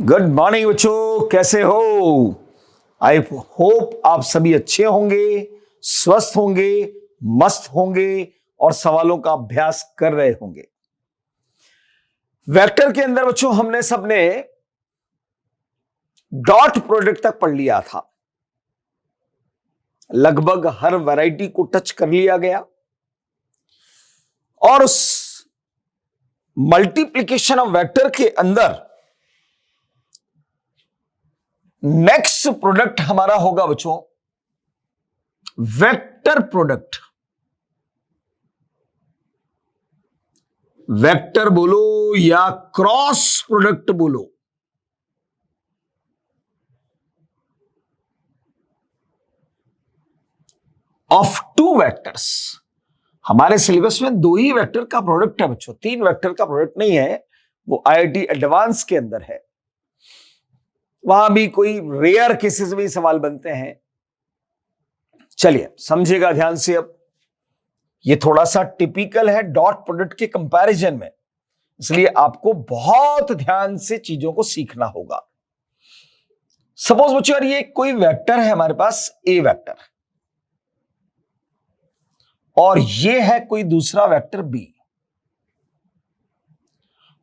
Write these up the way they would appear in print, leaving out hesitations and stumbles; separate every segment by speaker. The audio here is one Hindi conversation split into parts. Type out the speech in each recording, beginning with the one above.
Speaker 1: गुड मॉर्निंग बच्चों, कैसे हो? आई होप आप सभी अच्छे होंगे, स्वस्थ होंगे, मस्त होंगे और सवालों का अभ्यास कर रहे होंगे। वेक्टर के अंदर बच्चों हमने सबने डॉट प्रोडक्ट तक पढ़ लिया था। लगभग हर वैरायटी को टच कर लिया गया और उस मल्टीप्लिकेशन ऑफ वेक्टर के अंदर नेक्स्ट प्रोडक्ट हमारा होगा बच्चों वेक्टर प्रोडक्ट। वेक्टर बोलो या क्रॉस प्रोडक्ट बोलो, ऑफ टू वेक्टर्स। हमारे सिलेबस में दो ही वेक्टर का प्रोडक्ट है बच्चों, तीन वेक्टर का प्रोडक्ट नहीं है। वो आईआईटी एडवांस के अंदर है, वहां भी कोई रेयर केसेस में सवाल बनते हैं। चलिए समझिएगा ध्यान से। अब ये थोड़ा सा टिपिकल है डॉट प्रोडक्ट के कंपैरिजन में, इसलिए आपको बहुत ध्यान से चीजों को सीखना होगा। सपोज बच्चों यार ये कोई वेक्टर है हमारे पास, ए वेक्टर, और ये है कोई दूसरा वेक्टर बी,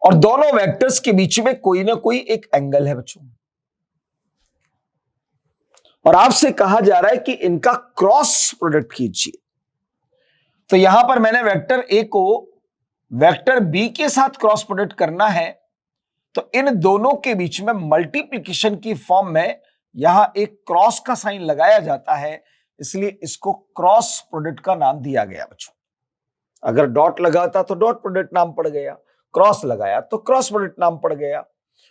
Speaker 1: और दोनों वेक्टर्स के बीच में कोई ना कोई एक एंगल है बच्चों, और आपसे कहा जा रहा है कि इनका क्रॉस प्रोडक्ट कीजिए। तो यहां पर मैंने वेक्टर ए को वेक्टर बी के साथ क्रॉस प्रोडक्ट करना है, तो इन दोनों के बीच में मल्टीप्लिकेशन की फॉर्म में यहां एक क्रॉस का साइन लगाया जाता है, इसलिए इसको क्रॉस प्रोडक्ट का नाम दिया गया बच्चों। अगर डॉट लगाता तो डॉट प्रोडक्ट नाम पड़ गया, क्रॉस लगाया तो क्रॉस प्रोडक्ट नाम पड़ गया।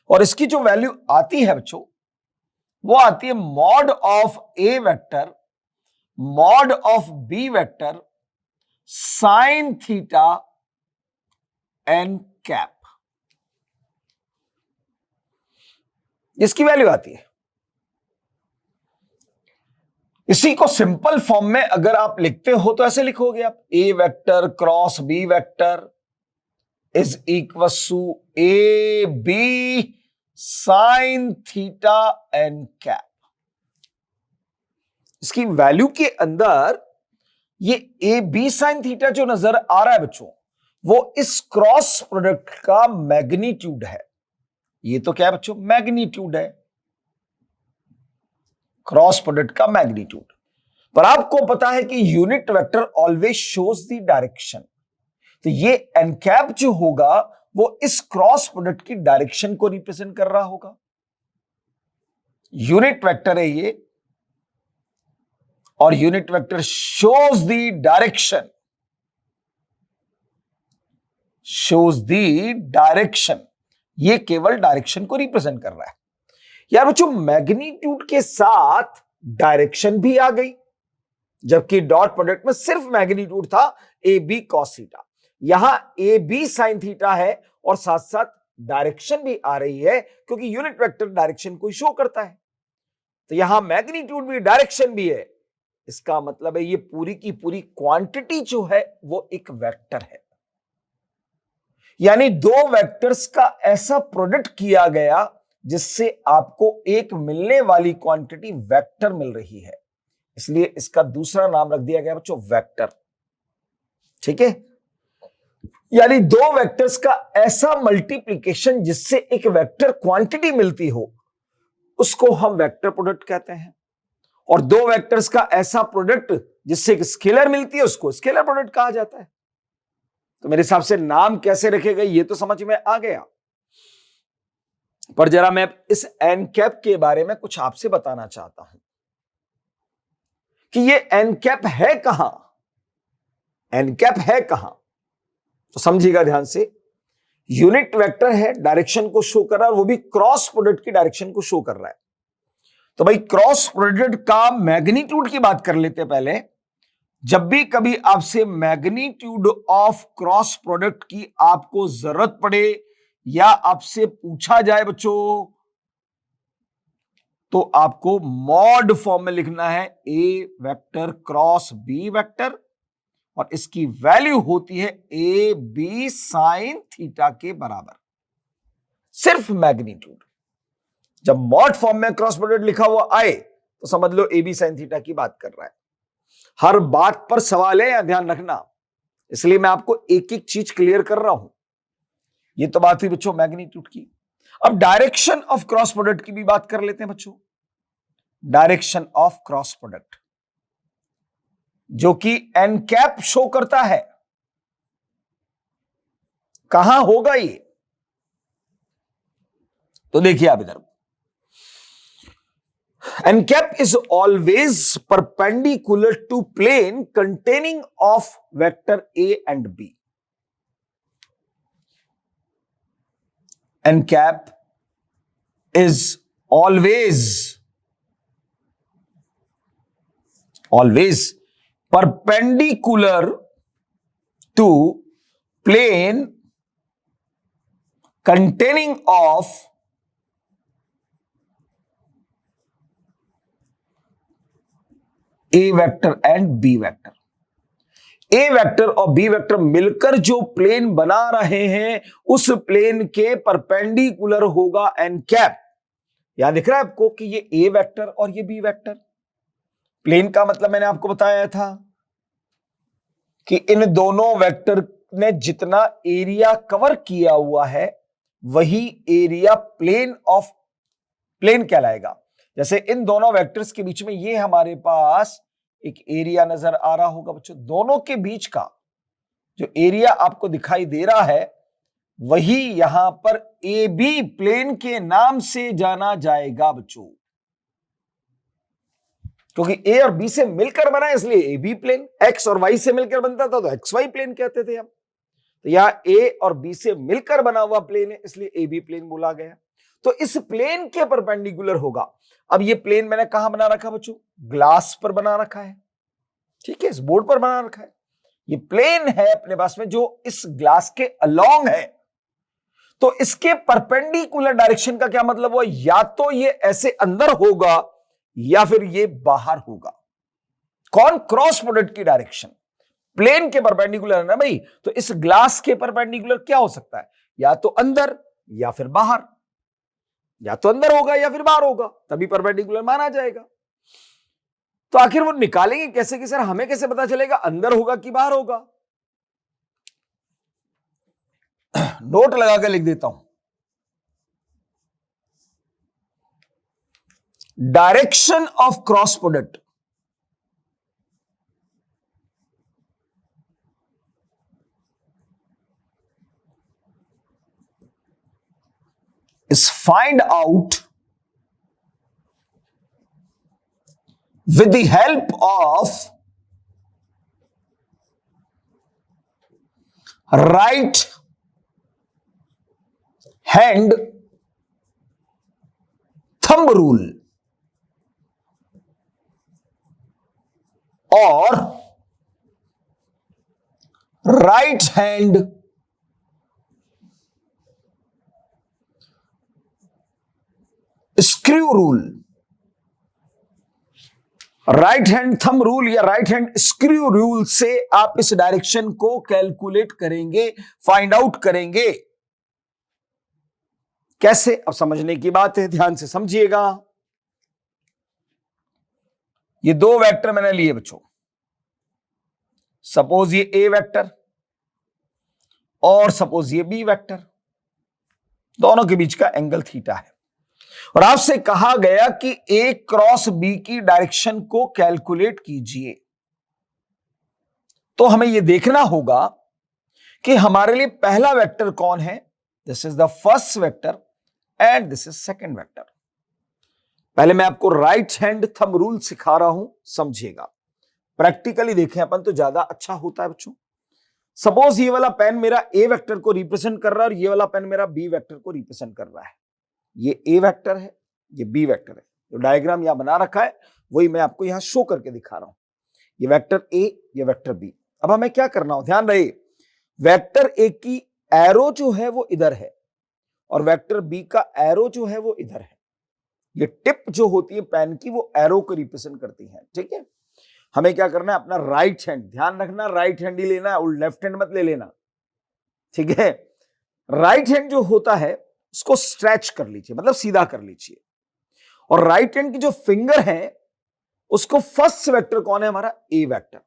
Speaker 1: और इसकी जो वैल्यू आती है बच्चों वो आती है mod of A vector mod of B vector sine theta n cap, इसकी वैल्यू आती है। इसी को सिंपल फॉर्म में अगर आप लिखते हो तो ऐसे लिखोगे आप, A vector cross B vector is equal to A B sine theta n cap. इसकी वैल्यू के अंदर ये ए बी साइन थीटा जो नजर आ रहा है बच्चों, वो इस क्रॉस प्रोडक्ट का मैग्नीट्यूड है। ये तो क्या है बच्चों? मैग्नीट्यूड है, क्रॉस प्रोडक्ट का मैग्नीट्यूड। पर आपको पता है कि unit vector always shows the direction, तो ये एन कैप जो होगा वो इस क्रॉस प्रोडक्ट की डायरेक्शन को रिप्रेजेंट कर रहा होगा। यूनिट वेक्टर है ये, और unit vector shows the direction, shows the direction, ये केवल डायरेक्शन को रिप्रेजेंट कर रहा है। यार बच्चों मैग्नीट्यूड के साथ डायरेक्शन भी आ गई, जबकि डॉट प्रोडक्ट में सिर्फ मैग्नीट्यूड था ए बी कॉस थीटा। यहां ए बी साइन थीटा है और साथ साथ डायरेक्शन भी आ रही है, क्योंकि यूनिट वेक्टर डायरेक्शन को शो करता है। तो यहां मैग्नीट्यूड भी डायरेक्शन भी है, इसका मतलब है ये पूरी की पूरी क्वांटिटी जो है वो एक वेक्टर है। यानी दो वेक्टर्स का ऐसा प्रोडक्ट किया गया जिससे आपको एक मिलने वाली क्वांटिटी वेक्टर मिल रही है, इसलिए इसका दूसरा नाम रख दिया गया बच्चों वेक्टर। ठीक है, यानी दो वेक्टर्स का ऐसा मल्टीप्लिकेशन जिससे एक वेक्टर क्वांटिटी मिलती हो, उसको हम वेक्टर प्रोडक्ट कहते हैं। और दो वेक्टर्स का ऐसा प्रोडक्ट जिससे एक स्केलर मिलती है, उसको स्केलर प्रोडक्ट कहा जाता है। तो मेरे हिसाब से नाम कैसे रखे गए ये तो समझ में आ गया, पर जरा मैं इस एन कैप के बारे में कुछ आपसे बताना चाहता हूं कि ये एन कैप है कहां, एन कैप है कहां। तो समझिएगा ध्यान से, यूनिट वेक्टर है, डायरेक्शन को शो कर रहा है, और वो भी क्रॉस प्रोडक्ट की डायरेक्शन को शो कर रहा है। तो भाई क्रॉस प्रोडक्ट का मैग्नीट्यूड की बात कर लेते हैं पहले। जब भी कभी आपसे मैग्नीट्यूड ऑफ क्रॉस प्रोडक्ट की आपको जरूरत पड़े या आपसे पूछा जाए बच्चों, तो आपको मॉड फॉर्म में लिखना है A vector cross B vector, और इसकी वैल्यू होती है ए बी साइन थीटा के बराबर, सिर्फ मैग्नीट्यूड। जब मॉड फॉर्म में क्रॉस प्रोडक्ट लिखा हुआ आए तो समझ लो ए बी साइन थीटा की बात कर रहा है। हर बात पर सवाल है या ध्यान रखना, इसलिए मैं आपको एक एक चीज क्लियर कर रहा हूं। ये तो बात हुई बच्चों मैग्नीट्यूड की। अब डायरेक्शन ऑफ क्रॉस प्रोडक्ट की भी बात कर लेते हैं बच्चों। डायरेक्शन ऑफ क्रॉस प्रोडक्ट जो कि एन कैप शो करता है, कहां होगा ये? तो देखिए आप इधर, n cap is always perpendicular to plane containing of vector A and B. N cap is always perpendicular to plane containing of A vector and B vector। A vector और बी वेक्टर मिलकर जो प्लेन बना रहे हैं उस प्लेन के परपेंडिकुलर होगा एन कैप। यहां दिख रहा है आपको कि ये ए वेक्टर और ये बी वेक्टर। प्लेन का मतलब मैंने आपको बताया था कि इन दोनों वेक्टर ने जितना एरिया कवर किया हुआ है वही एरिया प्लेन कहलाएगा। जैसे इन दोनों वेक्टर्स के बीच में ये हमारे पास एक एरिया नजर आ रहा होगा बच्चों, दोनों के बीच का जो एरिया आपको दिखाई दे रहा है वही यहां पर ए बी प्लेन के नाम से जाना जाएगा बच्चों, क्योंकि ए और बी से मिलकर बना है इसलिए ए बी प्लेन। एक्स और वाई से मिलकर बनता था तो एक्स वाई प्लेन कहते थे हम। तो यहां ए और बी से मिलकर बना हुआ प्लेन है इसलिए ए बी प्लेन बोला गया। तो इस प्लेन के परपेंडिकुलर होगा। अब ये प्लेन मैंने कहां बना रखा बच्चों? ग्लास पर बना रखा है, ठीक है, इस बोर्ड पर बना रखा है। ये प्लेन है अपने पास में जो इस ग्लास के अलोंग है। तो इसके परपेंडिकुलर डायरेक्शन का क्या मतलब हुआ? या तो ये ऐसे अंदर होगा या फिर ये बाहर होगा। कौन? क्रॉस प्रोडक्ट की डायरेक्शन प्लेन के परपेंडिकुलर है ना भाई, तो इस ग्लास के परपेंडिकुलर क्या हो सकता है? या तो अंदर या फिर बाहर, या तो अंदर होगा या फिर बाहर होगा, तभी परपेंडिकुलर माना जाएगा। तो आखिर वो निकालेंगे कैसे कि सर हमें कैसे पता चलेगा अंदर होगा कि बाहर होगा? नोट लगाकर लिख देता हूं, direction of cross product is find out with the help of right hand thumb rule और right hand screw rule. Right hand thumb rule या राइट हैंड स्क्रू रूल से आप इस डायरेक्शन को कैलकुलेट करेंगे, फाइंड आउट करेंगे। कैसे? अब समझने की बात है, ध्यान से समझिएगा। ये दो वेक्टर मैंने लिए बच्चों, सपोज ये ए वेक्टर और सपोज ये बी वेक्टर, दोनों के बीच का एंगल थीटा है और आपसे कहा गया कि ए क्रॉस बी की डायरेक्शन को कैलकुलेट कीजिए। तो हमें यह देखना होगा कि हमारे लिए पहला वेक्टर कौन है। This is the first vector and this is second vector. पहले मैं आपको राइट हैंड थंब रूल सिखा रहा हूं, समझिएगा। प्रैक्टिकली देखें अपन तो ज्यादा अच्छा होता है बच्चों। सपोज ये वाला पेन मेरा ए वेक्टर को रिप्रेजेंट कर रहा है और ये वाला पेन मेरा बी वेक्टर को रिप्रेजेंट कर रहा है। ये ए वेक्टर है, ये बी वेक्टर है। जो डायग्राम यहां बना रखा है वही मैं आपको यहां शो करके दिखा रहा हूं। ये वेक्टर ए, ये वेक्टर बी। अब हमें क्या करना हो, ध्यान रहे, वेक्टर ए की एरो जो है वो इधर है और वेक्टर बी का एरो जो है वो इधर है। ये टिप जो होती है पेन की वो एरो को रिप्रेजेंट करती है, ठीक है। हमें क्या करना है, अपना राइट हैंड, ध्यान रखना राइट हैंड ही लेना है और लेफ्ट हैंड मत ले लेना, ठीक है। राइट हैंड जो होता है उसको स्ट्रेच कर लीजिए, मतलब सीधा कर लीजिए। और राइट हैंड की जो फिंगर है उसको फर्स्ट वेक्टर कौन है हमारा, ए वेक्टर।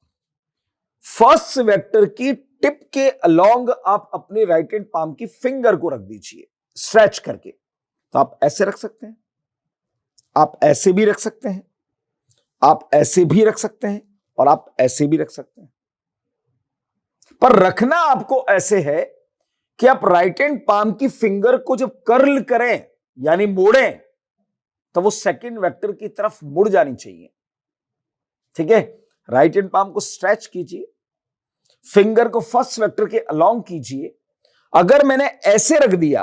Speaker 1: फर्स्ट वेक्टर की टिप के अलोंग आप अपने राइट हैंड पाम की फिंगर को रख दीजिए स्ट्रेच करके। तो आप ऐसे रख सकते हैं, आप ऐसे भी रख सकते हैं, आप ऐसे भी रख सकते हैं, और आप ऐसे भी रख सकते हैं। पर रखना आपको ऐसे है कि आप राइट हैंड पाम की फिंगर को जब कर्ल करें यानी मोड़ें तो वो सेकंड वेक्टर की तरफ मुड़ जानी चाहिए। ठीक है, राइट हैंड पाम को स्ट्रेच कीजिए, फिंगर को फर्स्ट वेक्टर के अलोंग कीजिए। अगर मैंने ऐसे रख दिया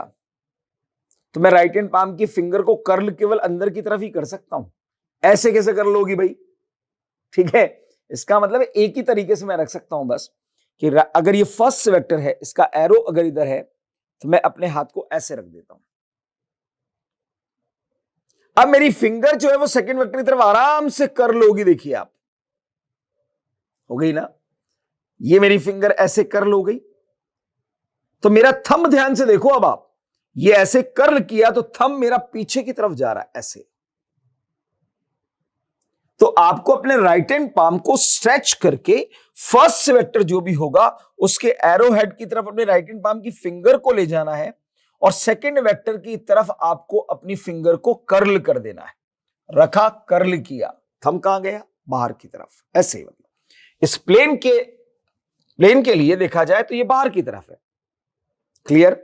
Speaker 1: तो मैं राइट हैंड पाम की फिंगर को कर्ल केवल अंदर की तरफ ही कर सकता हूं। ऐसे कैसे कर लोगी भाई? ठीक है, इसका मतलब एक ही तरीके से मैं रख सकता हूं बस कि अगर ये फर्स्ट वेक्टर है, इसका एरो अगर इधर है तो मैं अपने हाथ को ऐसे रख देता हूं। अब मेरी फिंगर जो है वो सेकंड वेक्टर की तरफ आराम से कर्ल होगी। देखिए आप, हो गई ना, ये मेरी फिंगर ऐसे कर्ल हो गई। तो मेरा थंब ध्यान से देखो, अब आप ये ऐसे कर्ल किया तो थंब मेरा पीछे की तरफ जा रहा है ऐसे। तो आपको अपने राइट हैंड पाम को स्ट्रेच करके फर्स्ट वेक्टर जो भी होगा उसके एरो हेड की तरफ अपने राइट हैंड पाम की फिंगर को ले जाना है, और सेकंड वेक्टर की तरफ आपको अपनी फिंगर को कर्ल कर देना है। रखा, कर्ल किया, थंब कहां गया, बाहर की तरफ, ऐसे। मतलब इस प्लेन के लिए देखा जाए तो ये बाहर की तरफ है। क्लियर?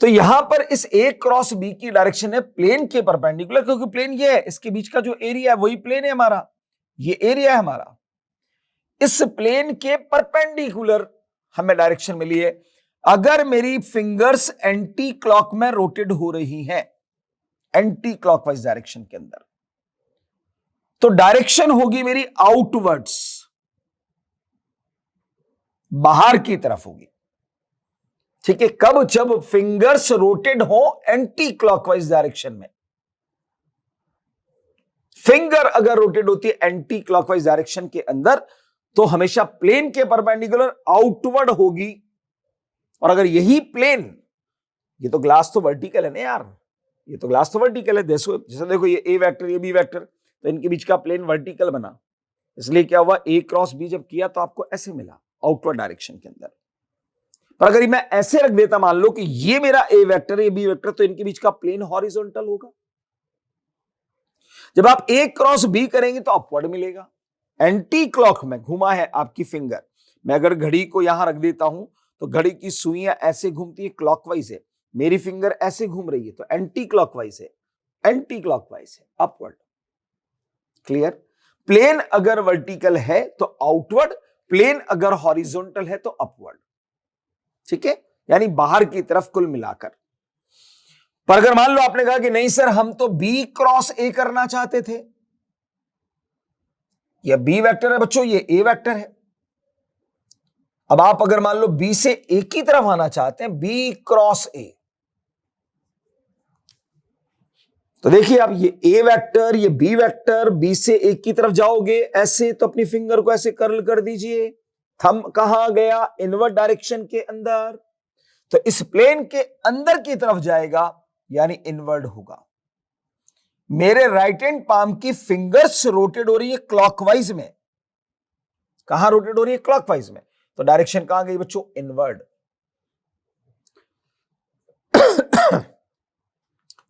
Speaker 1: तो यहां पर इस ए क्रॉस बी की डायरेक्शन है प्लेन के परपेंडिकुलर, क्योंकि प्लेन ये है, इसके बीच का जो एरिया है वही प्लेन है हमारा, ये एरिया है हमारा। इस प्लेन के परपेंडिकुलर हमें डायरेक्शन मिली है। अगर मेरी फिंगर्स एंटी क्लॉक में रोटेट हो रही हैं, एंटी क्लॉकवाइज डायरेक्शन के अंदर, तो डायरेक्शन होगी मेरी आउटवर्ड्स, बाहर की तरफ होगी। ठीक है, कब? जब फिंगर्स रोटेट हो एंटी क्लॉकवाइज डायरेक्शन में। फिंगर अगर रोटेट होती है एंटी क्लॉकवाइज डायरेक्शन के अंदर तो हमेशा प्लेन के परपेंडिकुलर आउटवर्ड होगी। और अगर यही प्लेन, ये तो ग्लास तो वर्टिकल है ना यार, ये तो ग्लास तो वर्टिकल है। जैसे देखो ये ए वेक्टर, ये बी वेक्टर, तो इनके बीच का प्लेन वर्टिकल बना, इसलिए क्या हुआ, ए क्रॉस बी जब किया तो आपको ऐसे मिला आउटवर्ड डायरेक्शन के अंदर। पर अगर मैं ऐसे रख देता, मान लो कि ये मेरा ए वेक्टर, ये बी वेक्टर, तो इनके बीच का प्लेन हॉरिजॉन्टल होगा। जब आप ए क्रॉस बी करेंगे तो अपवर्ड मिलेगा। एंटी क्लॉक में घुमा है आपकी फिंगर। मैं अगर घड़ी को यहां रख देता हूं तो घड़ी की सुइयां ऐसे घूमती है, क्लॉकवाइज है। मेरी फिंगर ऐसे घूम रही है तो एंटी क्लॉकवाइज है, एंटी क्लॉकवाइज है, अपवर्ड। क्लियर? प्लेन अगर वर्टिकल है तो आउटवर्ड, प्लेन अगर हॉरिजॉन्टल है तो अपवर्ड। ठीक है, यानी बाहर की तरफ कुल मिलाकर। पर अगर मान लो आपने कहा कि नहीं सर हम तो बी क्रॉस ए करना चाहते थे, यह बी वेक्टर है बच्चों, ये ए वेक्टर है। अब आप अगर मान लो बी से ए की तरफ आना चाहते हैं, बी क्रॉस ए, तो देखिए आप ये ए वेक्टर, ये बी वेक्टर, बी से ए की तरफ जाओगे ऐसे, तो अपनी फिंगर को ऐसे कर्ल कर दीजिए। थंब कहां गया, इनवर्ट डायरेक्शन के अंदर, तो इस प्लेन के अंदर की तरफ जाएगा यानी इनवर्ड होगा। मेरे राइट हैंड पाम की फिंगर्स रोटेट हो रही है क्लॉकवाइज में। कहां रोटेट हो रही है? क्लॉकवाइज में। तो डायरेक्शन कहां गई बच्चों? इनवर्ड।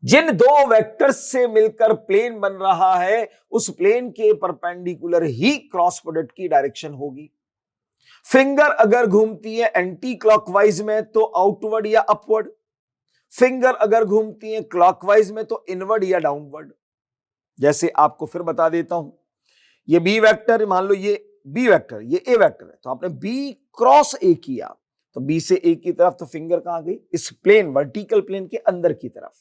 Speaker 1: जिन दो वेक्टर्स से मिलकर प्लेन बन रहा है उस प्लेन के परपेंडिकुलर ही क्रॉस प्रोडक्ट की डायरेक्शन होगी। फिंगर अगर घूमती है एंटी क्लॉकवाइज में तो आउटवर्ड या अपवर्ड, फिंगर अगर घूमती है क्लॉकवाइज में तो इनवर्ड या डाउनवर्ड। जैसे आपको फिर बता देता हूं, ये बी वेक्टर, मान लो ये बी वेक्टर, ये ए वेक्टर है, तो आपने बी क्रॉस ए किया तो बी से ए की तरफ, तो फिंगर कहां गई? इस प्लेन, वर्टिकल प्लेन के अंदर की तरफ।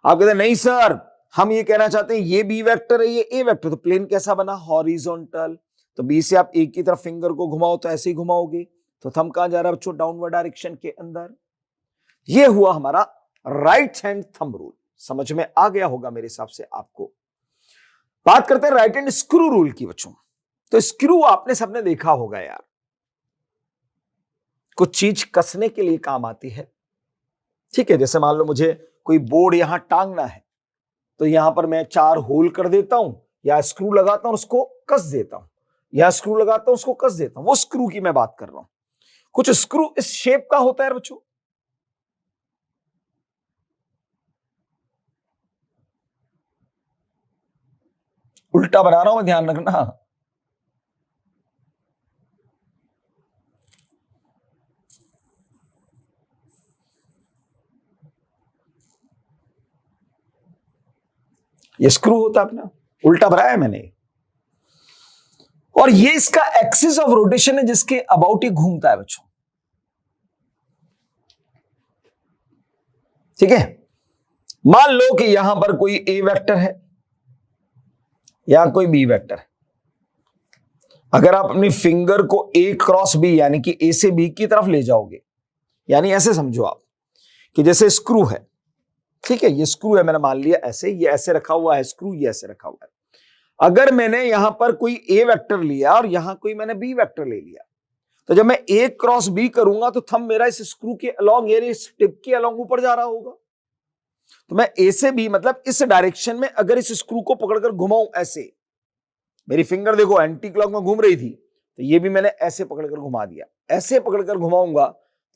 Speaker 1: आप कहते हैं नहीं सर हम ये कहना चाहते हैं ये बी वेक्टर है, ये ए वेक्टर, तो प्लेन कैसा बना? हॉरिजॉन्टल। तो बी से आप ए की तरफ फिंगर को घुमाओ तो ऐसे ही घुमाओगे, तो थंब कहां जा रहा है बच्चों? डाउनवर्ड डायरेक्शन के अंदर। ये हुआ हमारा राइट हैंड थंब रूल। समझ में आ गया होगा मेरे हिसाब से आपको। बात करते हैं राइट हैंड स्क्रू रूल की बच्चों। तो स्क्रू आपने सबने देखा होगा यार, कुछ चीज कसने के लिए काम आती है। ठीक है, जैसे मान लो मुझे कोई बोर्ड यहां टांगना है, तो यहां पर मैं 4 होल कर देता हूं, या स्क्रू लगाता हूं उसको कस देता हूं, या स्क्रू लगाता हूं उसको कस देता हूं। वो स्क्रू की मैं बात कर रहा हूं। कुछ स्क्रू इस शेप का होता है बच्चों, उल्टा बना रहा हूं, ध्यान रखना। ये स्क्रू होता है अपना, उल्टा बनाया है मैंने। और ये इसका एक्सिस ऑफ रोटेशन है जिसके अबाउट ही घूमता है बच्चों। ठीक है, मान लो कि यहां पर कोई ए वेक्टर है, यहां कोई बी वेक्टर है। अगर आप अपनी फिंगर को ए क्रॉस बी यानी कि ए से बी की तरफ ले जाओगे, यानी ऐसे समझो आप कि जैसे स्क्रू है, ठीक है, ये स्क्रू है, मैंने मान लिया ऐसे, ये ऐसे रखा हुआ है स्क्रू, ये ऐसे रखा हुआ है। अगर मैंने यहां पर कोई ए वेक्टर लिया और यहां कोई मैंने बी वेक्टर ले लिया, तो जब मैं ए क्रॉस बी करूंगा तो थंब मेरा इस स्क्रू के अलोंग, यानी इस टिप के अलोंग ऊपर जा रहा होगा। तो मैं ए से बी मतलब इस डायरेक्शन में अगर इस स्क्रू को पकड़कर घुमाऊं ऐसे, मेरी फिंगर देखो एंटी क्लॉक में घूम रही थी, तो ये भी मैंने ऐसे पकड़कर घुमा दिया, ऐसे पकड़कर घुमाऊंगा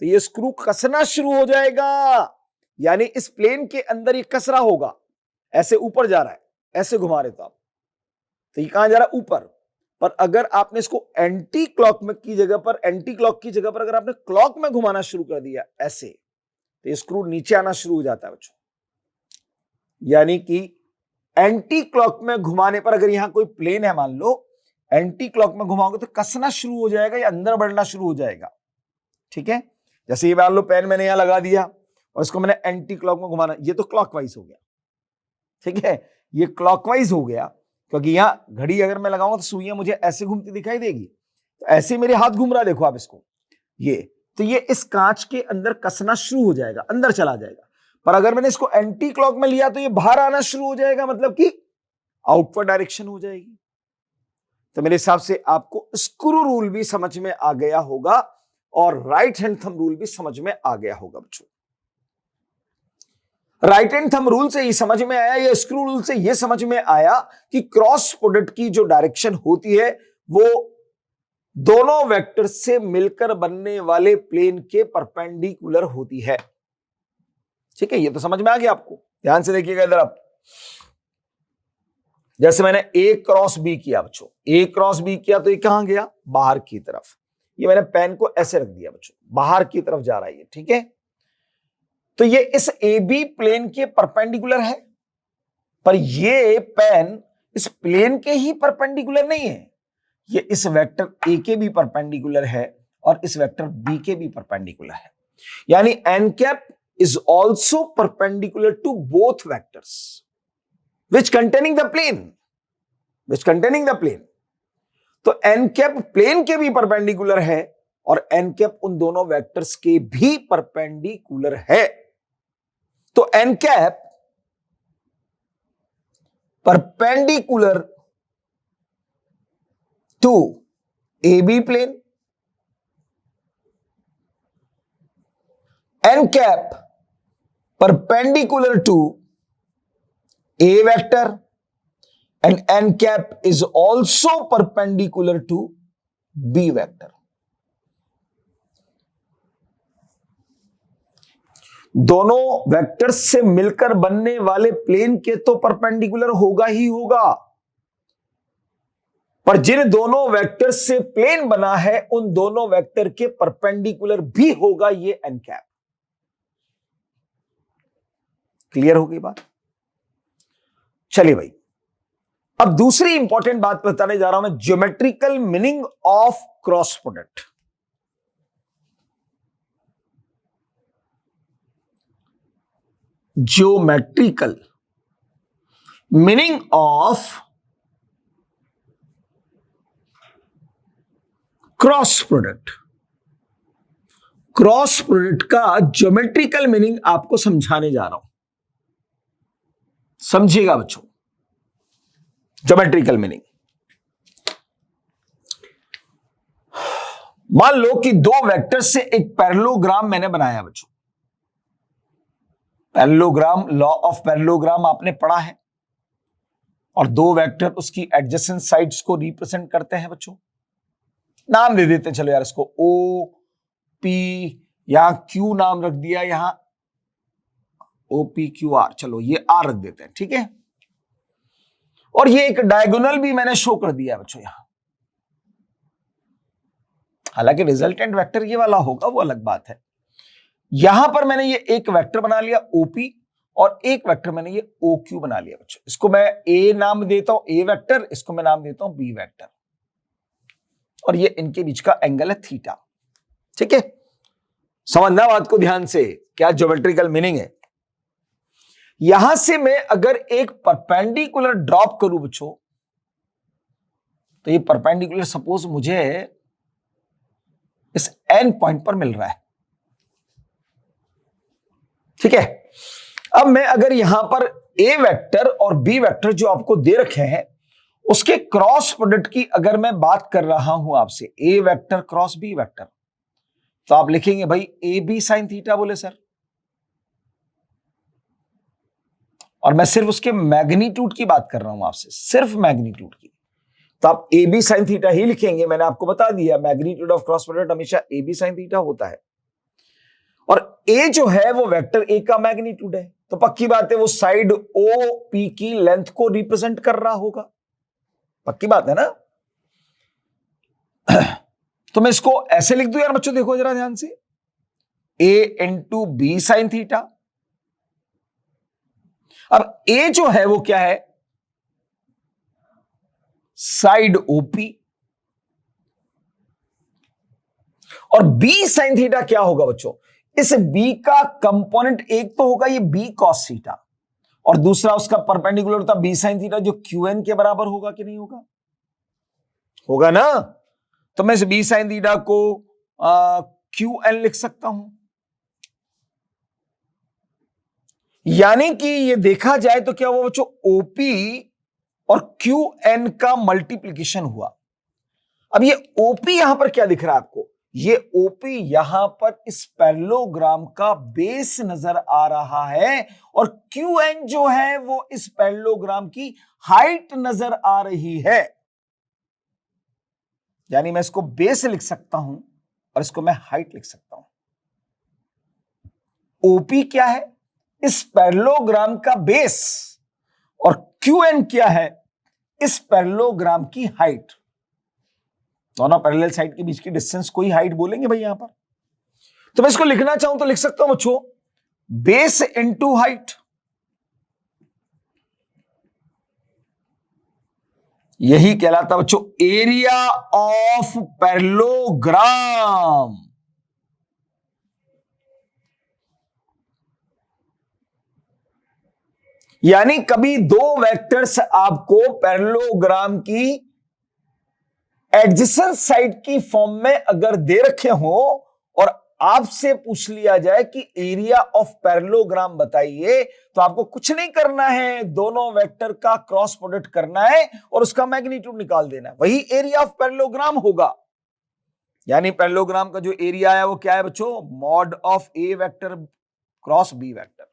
Speaker 1: तो ये स्क्रू कसना शुरू हो जाएगा, यानी इस प्लेन के अंदर ये कस रहा होगा, ऐसे ऊपर जा रहा है, ऐसे घुमा रहे तो ये कहां जा रहा है, ऊपर। पर अगर आपने इसको एंटी क्लॉक में की जगह पर, एंटी क्लॉक की जगह पर अगर आपने क्लॉक में घुमाना शुरू कर दिया ऐसे, तो ये स्क्रू नीचे आना शुरू हो जाता है बच्चों। यानी कि एंटी क्लॉक में घुमाने पर, अगर यहां कोई प्लेन है मान लो, एंटी क्लॉक में घुमाओगे तो कसना शुरू हो जाएगा या अंदर बढ़ना शुरू हो जाएगा। ठीक है, जैसे ये मान लो पेन मैंने यहां लगा दिया और इसको मैंने एंटी क्लॉक में घुमाना, ये तो क्लॉकवाइज हो गया। ठीक है, ये क्लॉकवाइज हो गया, क्योंकि यहां घड़ी अगर मैं लगाऊंगा तो सुइयां मुझे ऐसे घूमती दिखाई देगी, तो ऐसे मेरे हाथ घूम रहा है, देखो आप इसको, ये तो ये इस कांच के अंदर कसना शुरू हो जाएगा, अंदर चला जाएगा। पर अगर मैंने इसको एंटी क्लॉक में लिया तो ये बाहर आना शुरू हो जाएगा, मतलब कि आउटवर्ड डायरेक्शन हो जाएगी। तो मेरे हिसाब से आपको स्क्रू रूल भी समझ में आ गया होगा और राइट हैंड थंब रूल भी समझ में आ गया होगा बच्चों। राइट हैंड थंब रूल से ये समझ में आया, या स्क्रू रूल से ये समझ में आया कि क्रॉस प्रोडक्ट की जो डायरेक्शन होती है वो दोनों वेक्टर से मिलकर बनने वाले प्लेन के परपेंडिकुलर होती है। ठीक है, ये तो समझ में आ गया आपको। ध्यान से देखिएगा इधर आप, जैसे मैंने ए क्रॉस बी किया बच्चों, ए क्रॉस बी किया तो ये कहां गया, बाहर की तरफ। ये मैंने पेन को ऐसे रख दिया बच्चों, बाहर की तरफ जा रहा है ये। ठीक है, तो ये इस ए बी प्लेन के परपेंडिकुलर है, पर ये पेन इस प्लेन के ही परपेंडिकुलर नहीं है, ये इस वेक्टर ए के भी परपेंडिकुलर है और इस वेक्टर बी के भी परपेंडिकुलर है। यानी n cap is also perpendicular to both vectors which containing the plane, तो n कैप प्लेन के भी परपेंडिकुलर है और n कैप उन दोनों वेक्टर्स के भी परपेंडिकुलर है। तो n cap perpendicular to A B plane, n cap perpendicular to A vector and n cap is also perpendicular to B vector. दोनों वेक्टर्स से मिलकर बनने वाले प्लेन के तो परपेंडिकुलर होगा ही होगा, पर जिन दोनों वेक्टर्स से प्लेन बना है उन दोनों वेक्टर के परपेंडिकुलर भी होगा ये n कैप। क्लियर हो गई बात? चलिए भाई, अब दूसरी इंपॉर्टेंट बात बताने जा रहा हूं मैं, geometrical meaning of cross product. Geometrical meaning of cross product. Cross product का ज्योमेट्रिकल मीनिंग आपको समझाने जा रहा हूं, समझिएगा बच्चों। ज्योमेट्रिकल मीनिंग, मान लो कि दो वेक्टर से एक पैरेललोग्राम मैंने बनाया बच्चों। पैरेललोग्राम, लॉ ऑफ पैरेललोग्राम आपने पढ़ा है, और दो वेक्टर उसकी एडजेसेंट साइड्स को रिप्रेजेंट करते हैं बच्चों। नाम दे देते हैं, चलो यार इसको ओ पी, यहां क्यू नाम रख दिया, यहां ओ पी क्यू आर, चलो ये आर रख देते हैं, ठीक है। और ये एक डायगोनल भी मैंने शो कर दिया है बच्चों यहां। हालांकि रिजल्टेंट वेक्टर ये वाला होगा, वो अलग बात है। यहां पर मैंने ये एक वेक्टर बना लिया ओपी, और एक वेक्टर मैंने ये ओ क्यू बना लिया बच्चों। इसको मैं ए नाम देता हूं, ए वेक्टर, इसको मैं नाम देता हूं बी वेक्टर, और ये इनके बीच का एंगल है थीटा, ठीक है। समझना बात को ध्यान से, क्या ज्योमेट्रिकल मीनिंग है। यहां से मैं अगर एक परपेंडिकुलर ड्रॉप करूं बच्चों, तो ये परपेंडिकुलर सपोज मुझे इस एन पॉइंट पर मिल रहा है, ठीक है। अब मैं अगर यहां पर ए वेक्टर और बी वेक्टर जो आपको दे रखे हैं, उसके क्रॉस प्रोडक्ट की अगर मैं बात कर रहा हूं आपसे, ए वेक्टर क्रॉस बी वेक्टर, तो आप लिखेंगे भाई ए बी साइन थीटा बोले सर, और मैं सिर्फ उसके मैग्नीट्यूड की बात कर रहा हूं आपसे, सिर्फ मैग्नीट्यूड की, तो आप ए बी साइन थीटा ही लिखेंगे। मैंने आपको बता दिया मैग्नीट्यूड ऑफ क्रॉस प्रोडक्ट हमेशा ए बी साइन थीटा होता है, और ए जो है वो वेक्टर ए का मैग्नीट्यूड है, तो पक्की बात है वो साइड ओ पी की लेंथ को रिप्रेजेंट कर रहा होगा, पक्की बात है ना। तो मैं इसको ऐसे लिख दूं यार बच्चों, देखो जरा ध्यान से, ए इंटू बी साइन थीटा। अब ए जो है वो क्या है, साइड ओपी, और बी साइन थीटा क्या होगा बच्चों, इस बी का कंपोनेंट एक तो होगा ये बी कॉस थीटा, और दूसरा उसका परपेंडिकुलर होता बी साइन थीटा, जो क्यू एन के बराबर होगा कि नहीं होगा, होगा ना। तो मैं इस बी साइन थीटा को क्यू एन लिख सकता हूं, यानी कि ये देखा जाए तो क्या हुआ बच्चों, ओपी और क्यू एन का मल्टीप्लीकेशन हुआ। अब ये ओपी यहां पर क्या दिख रहा है आपको, ये ओपी यहां पर इस पैरेललोग्राम का बेस नजर आ रहा है, और क्यू एन जो है वो इस पैरेललोग्राम की हाइट नजर आ रही है। यानी मैं इसको बेस लिख सकता हूं और इसको मैं हाइट लिख सकता हूं। ओपी क्या है, इस पैरेललोग्राम का बेस, और क्यू एन क्या है, इस पैरेललोग्राम की हाइट। दोनों पैरेलल साइड के बीच की डिस्टेंस कोई हाइट बोलेंगे भाई यहां पर। तो मैं इसको लिखना चाहूं तो लिख सकता हूं बच्चों, बेस इंटू हाइट। यही कहलाता बच्चों एरिया ऑफ पैरेललोग्राम। यानी कभी दो वेक्टर्स आपको पैरेललोग्राम की एडजेसेंट साइड की फॉर्म में अगर दे रखे हो, और आपसे पूछ लिया जाए कि एरिया ऑफ पैरेललोग्राम बताइए, तो आपको कुछ नहीं करना है, दोनों वेक्टर का क्रॉस प्रोडक्ट करना है और उसका मैग्नीट्यूड निकाल देना है, वही एरिया ऑफ पैरेललोग्राम होगा। यानी पैरेललोग्राम का जो एरिया है वो क्या है बच्चों, mod of A vector cross B vector.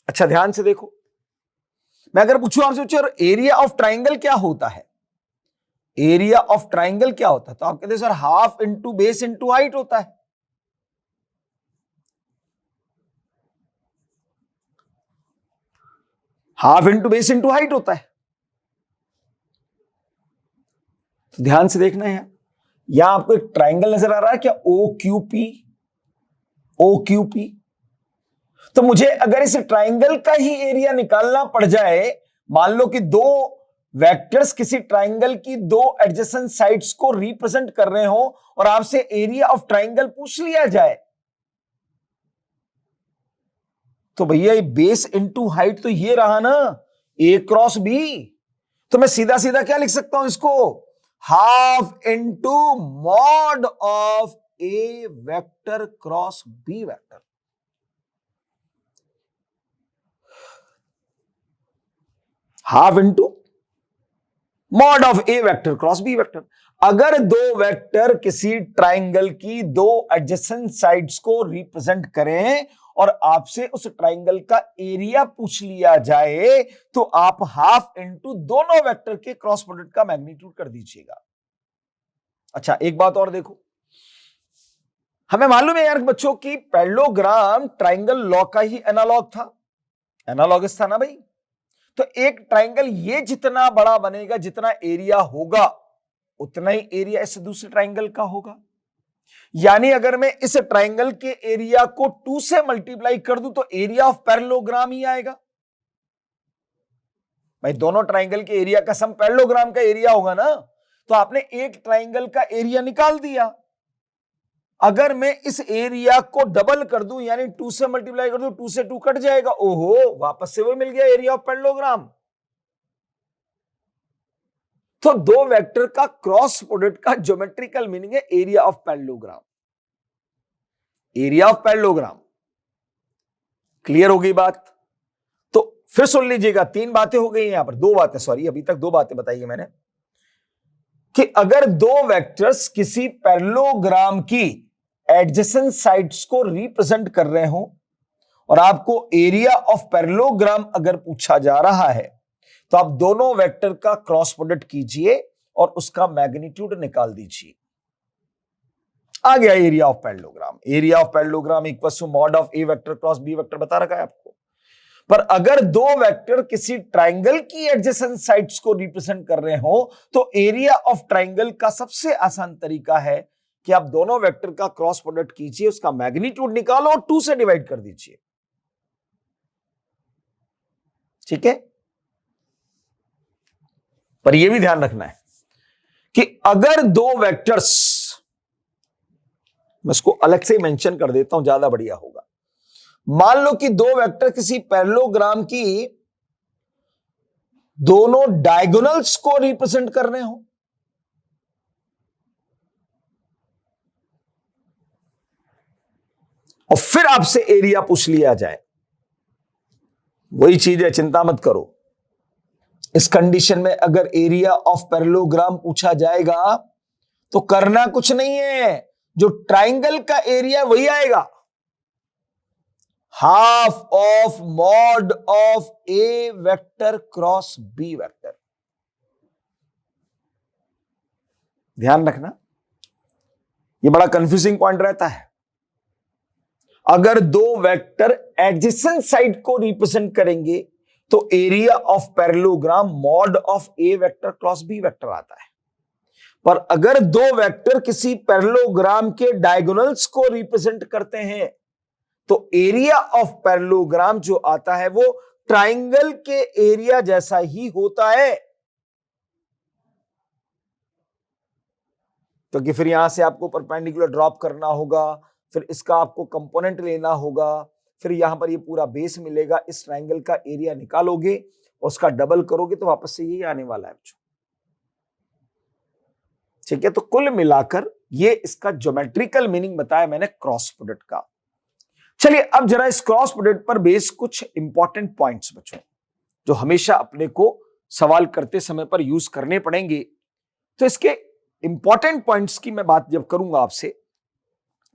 Speaker 1: अच्छा ध्यान से देखो, मैं अगर पूछूं आपसे एरिया ऑफ ट्राइंगल क्या होता है, एरिया ऑफ ट्राइंगल क्या होता है, तो आप कहते हैं sir half into base into height होता है। Half into base into height होता है। तो ध्यान से देखना है, यहां आपको एक ट्राइंगल नजर आ रहा है क्या, O Q P, O Q P. तो मुझे अगर इस ट्राइंगल का ही एरिया निकालना पड़ जाए, मान लो कि दो वेक्टर्स किसी ट्राइंगल की दो एडजेसेंट साइड्स को रिप्रेजेंट कर रहे हो, और आपसे एरिया ऑफ ट्राइंगल पूछ लिया जाए, तो भैया ये बेस इनटू हाइट तो ये रहा ना, ए क्रॉस बी। तो मैं सीधा सीधा क्या लिख सकता हूं इसको, half into mod of A vector cross B vector. Half into mod of A vector cross B vector. अगर दो वेक्टर किसी ट्राइंगल की दो एडजेसेंट साइड्स को रिप्रेजेंट करें और आपसे उस ट्राइंगल का एरिया पूछ लिया जाए तो आप हाफ इनटू दोनों वेक्टर के क्रॉस प्रोडक्ट का मैग्नीट्यूड कर दीजिएगा। अच्छा, एक बात और देखो, हमें मालूम है यार बच्चों की पैरेललोग्राम ट्राइंगल लॉ का ही एनालॉग था, एनालॉगस था ना भाई। तो एक ट्राइंगल ये जितना बड़ा बनेगा, जितना एरिया होगा उतना ही एरिया इस दूसरे ट्राइंगल का होगा। यानी अगर मैं इस ट्राइंगल के एरिया को 2 से मल्टीप्लाई कर दूं तो एरिया ऑफ पैरेललोग्राम ही आएगा भाई। दोनों ट्राइंगल के एरिया का सम पैरेललोग्राम का एरिया होगा ना। तो आपने एक ट्राइंगल का एरिया निकाल दिया। अगर मैं इस एरिया को डबल कर दूं यानी 2 से मल्टीप्लाई कर दूं, 2 से 2 कट जाएगा, ओहो वापस से वो मिल गया एरिया ऑफ पैरेललोग्राम। तो दो वेक्टर का क्रॉस प्रोडक्ट का ज्योमेट्रिकल मीनिंग है area of parallelogram. Area of parallelogram clear हो गई बात। तो फिर सुन लीजिएगा, 3 बातें हो गई यहां पर, 2 बातें, सॉरी अभी तक 2 बातें बताई है मैंने कि अगर दो वेक्टर्स किसी पैरेललोग्राम की एडजेसेंट साइड्स को रिप्रेजेंट कर रहे हो और आपको एरिया ऑफ पैरेललोग्राम अगर पूछा जा रहा है तो आप दोनों वेक्टर का क्रॉस प्रोडक्ट कीजिए और उसका मैग्नीट्यूड निकाल दीजिए। आ गया area of parallelogram. Area of parallelogram equals to mod of A vector cross B vector बता रखा है आपको। पर अगर दो वेक्टर किसी ट्राइंगल की एडजेसेंट साइड्स को रिप्रेजेंट कर रहे हो तो एरिया ऑफ ट्राइंगल का सबसे आसान तरीका है कि आप दोनों वेक्टर का क्रॉस प्रोडक्ट कीजिए, उसका मैग्नीट्यूड निकालो और 2 से डिवाइड कर दीजिए। ठीक है, पर यह भी ध्यान रखना है कि अगर दो वेक्टर्स, मैं इसको अलग से मेंशन कर देता हूं ज्यादा बढ़िया होगा। मान लो कि दो वेक्टर किसी पैरेललोग्राम की दोनों डायगोनल्स को रिप्रेजेंट कर रहे हो और फिर आपसे एरिया पूछ लिया जाए, वही चीज है, चिंता मत करो। इस कंडीशन में अगर एरिया ऑफ पैरेललोग्राम पूछा जाएगा तो करना कुछ नहीं है, जो ट्राइंगल का एरिया वही आएगा, half of mod of A vector cross B vector. ध्यान रखना, यह बड़ा कंफ्यूजिंग पॉइंट रहता है। अगर दो वेक्टर एडजेसेंट साइड को रिप्रेजेंट करेंगे तो area of parallelogram mod of A vector cross B vector आता है। पर अगर दो वेक्टर किसी पैरेललोग्राम के डायगोनल्स को रिप्रेजेंट करते हैं तो एरिया ऑफ पैरेललोग्राम जो आता है वो ट्राइंगल के एरिया जैसा ही होता है। क्योंकि फिर यहां से आपको परपेंडिकुलर ड्रॉप करना होगा, फिर इसका आपको कंपोनेंट लेना होगा, फिर यहां पर ये पूरा बेस मिलेगा, इस ट्राइंगल का एरिया निकालोगे और उसका डबल करोगे तो वापस से यही आने वाला है बच्चों। ठीक है, तो कुल मिलाकर ये इसका ज्योमेट्रिकल मीनिंग बताया मैंने क्रॉस प्रोडक्ट का। चलिए अब जरा इस क्रॉस प्रोडक्ट पर बेस कुछ इंपॉर्टेंट पॉइंट्स बच्चों जो हमेशा अपने को सवाल करते समय पर यूज करने पड़ेंगे। तो इसके इंपॉर्टेंट पॉइंट्स की मैं बात जब करूंगा आपसे,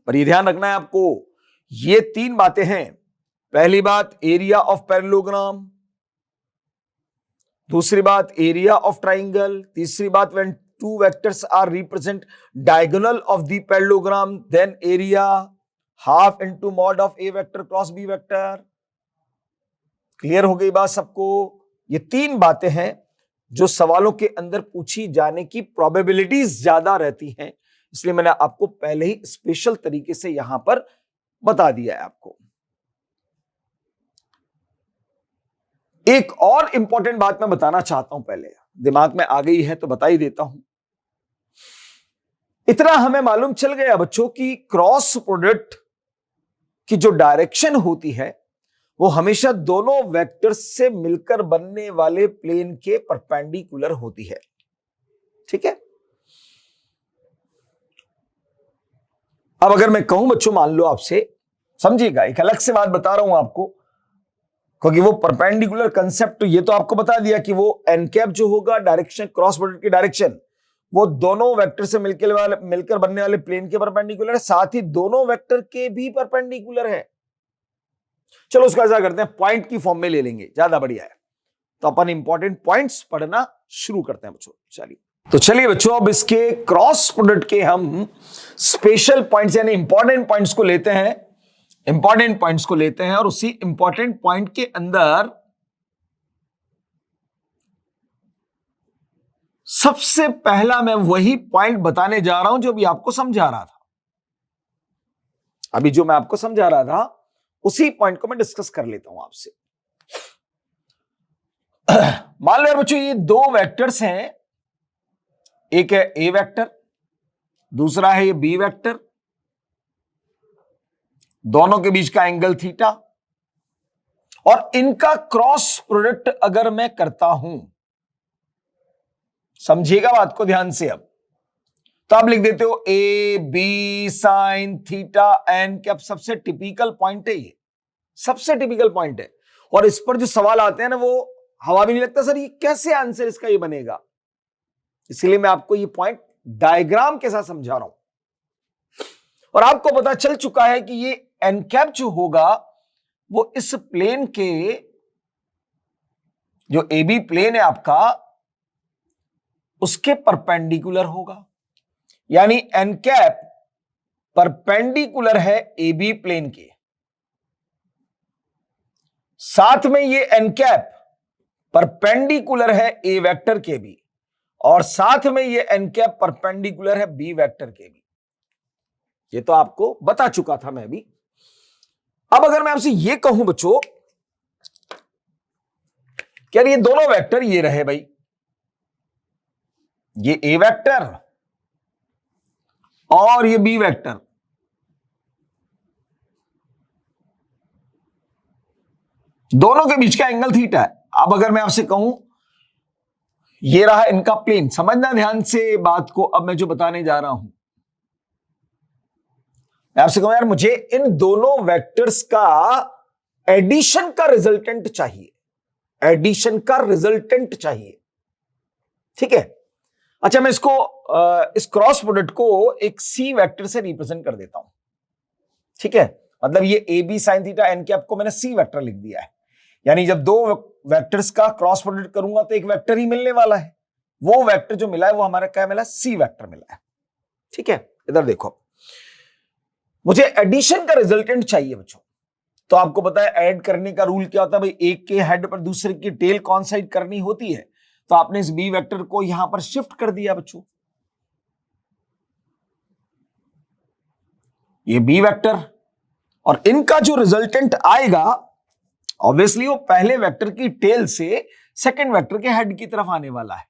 Speaker 1: पर ये ध्यान रखना है आपको, ये 3 बातें हैं। पहली बात एरिया ऑफ पैरेललोग्राम, दूसरी बात एरिया ऑफ ट्राइंगल, तीसरी बात when two vectors are represent diagonal of the parallelogram then area half into mod of A vector cross B vector. Clear हो गई बात सबको? ये 3 बातें हैं जो सवालों के अंदर पूछी जाने की प्रोबेबिलिटीज ज्यादा रहती हैं, इसलिए मैंने आपको पहले ही स्पेशल तरीके से यहां पर बता दिया है आपको। एक और इंपॉर्टेंट बात मैं बताना चाहता हूं, पहले दिमाग में आ गई है तो बता ही देता हूं। इतना हमें मालूम चल गया बच्चों की क्रॉस प्रोडक्ट की जो डायरेक्शन होती है वो हमेशा दोनों वेक्टर्स से मिलकर बनने वाले प्लेन के परपेंडिकुलर होती है। ठीक है, अब अगर मैं कहूं बच्चों, मान लो आपसे, समझिएगा एक अलग से बात बता रहा हूं आपको, क्योंकि वो परपेंडिकुलर कंसेप्ट ये तो आपको बता दिया कि वो एन कैप जो होगा डायरेक्शन, क्रॉस प्रोडक्ट की डायरेक्शन वो दोनों वेक्टर से मिलकर बनने वाले प्लेन के परपेंडिकुलर है, साथ ही दोनों वेक्टर के भी परपेंडिकुलर है। चलो उसका ऐसा करते हैं, पॉइंट की फॉर्म में ले लेंगे, ज्यादा बढ़िया है। तो अपन इंपॉर्टेंट पॉइंट्स पढ़ना शुरू करते हैं बच्चों। चलिए तो चलिए बच्चों, अब इसके क्रॉस प्रोडक्ट के हम स्पेशल पॉइंट्स यानी इंपॉर्टेंट पॉइंट्स को लेते हैं, इंपॉर्टेंट पॉइंट्स को लेते हैं और उसी इंपॉर्टेंट पॉइंट के अंदर सबसे पहला मैं वही पॉइंट बताने जा रहा हूं जो भी आपको समझा रहा था। अभी जो मैं आपको समझा रहा था उसी पॉइंट को मैं डिस्कस कर लेता हूं आपसे। मान लो यार बच्चों, ये दो वेक्टर्स हैं, एक है ए वेक्टर, दूसरा है ये बी वेक्टर, दोनों के बीच का एंगल थीटा, और इनका क्रॉस प्रोडक्ट अगर मैं करता हूं, समझिएगा बात को ध्यान से। अब तो आप लिख देते हो A B sine theta n cap, सबसे टिपिकल पॉइंट है ये, सबसे टिपिकल पॉइंट है। और इस पर जो सवाल आते हैं ना, वो हवा भी नहीं लगता सर ये कैसे आंसर इसका ये बनेगा, इसलिए मैं आपको ये पॉइंट डायग्राम के साथ समझा रहा हूं। और आपको पता चल चुका है कि ये एन कैप जो होगा वो इस प्लेन के, जो ए बी प्लेन है आपका, उसके परपेंडिकुलर होगा। यानी एन कैप परपेंडिकुलर है ए बी प्लेन के, साथ में ये एन कैप परपेंडिकुलर है ए वेक्टर के भी, और साथ में ये एन कैप परपेंडिकुलर है बी वेक्टर के भी। ये तो आपको बता चुका था मैं भी। अब अगर मैं आपसे ये कहूं बच्चों, क्या ये दोनों वेक्टर ये रहे भाई, ये ए वेक्टर और ये बी वेक्टर, दोनों के बीच का एंगल थीटा है। अब अगर मैं आपसे कहूं ये रहा इनका प्लेन, समझना ध्यान से बात को, अब मैं जो बताने जा रहा हूं, मैं आपसे कहूं यार मुझे इन दोनों वेक्टर्स का एडिशन का रिजल्टेंट चाहिए, एडिशन का रिजल्टेंट चाहिए, ठीक है। अच्छा मैं इसको इस क्रॉस प्रोडक्ट को एक सी वेक्टर से रिप्रेजेंट कर देता हूं, ठीक है। मतलब ये A B sine theta n cap को मैंने सी वेक्टर लिख दिया है, यानी जब दो वेक्टर्स का क्रॉस प्रोडक्ट करूंगा तो एक वेक्टर ही मिलने वाला है, वो वेक्टर जो मिला है वो हमारा क्या मिला, सी वेक्टर मिला है, ठीक है। इधर देखो, मुझे एडिशन का रिजल्टेंट चाहिए बच्चों। तो आपको पता है ऐड करने का रूल क्या होता है भाई, एक के हेड पर दूसरे की टेल कौन साइड करनी होती है, तो आपने इस बी वेक्टर को यहां पर शिफ्ट कर दिया बच्चों, ये बी वेक्टर, और इनका जो रिजल्टेंट आएगा ऑब्वियसली वो पहले वेक्टर की टेल से सेकंड वेक्टर के हेड की तरफ आने वाला है।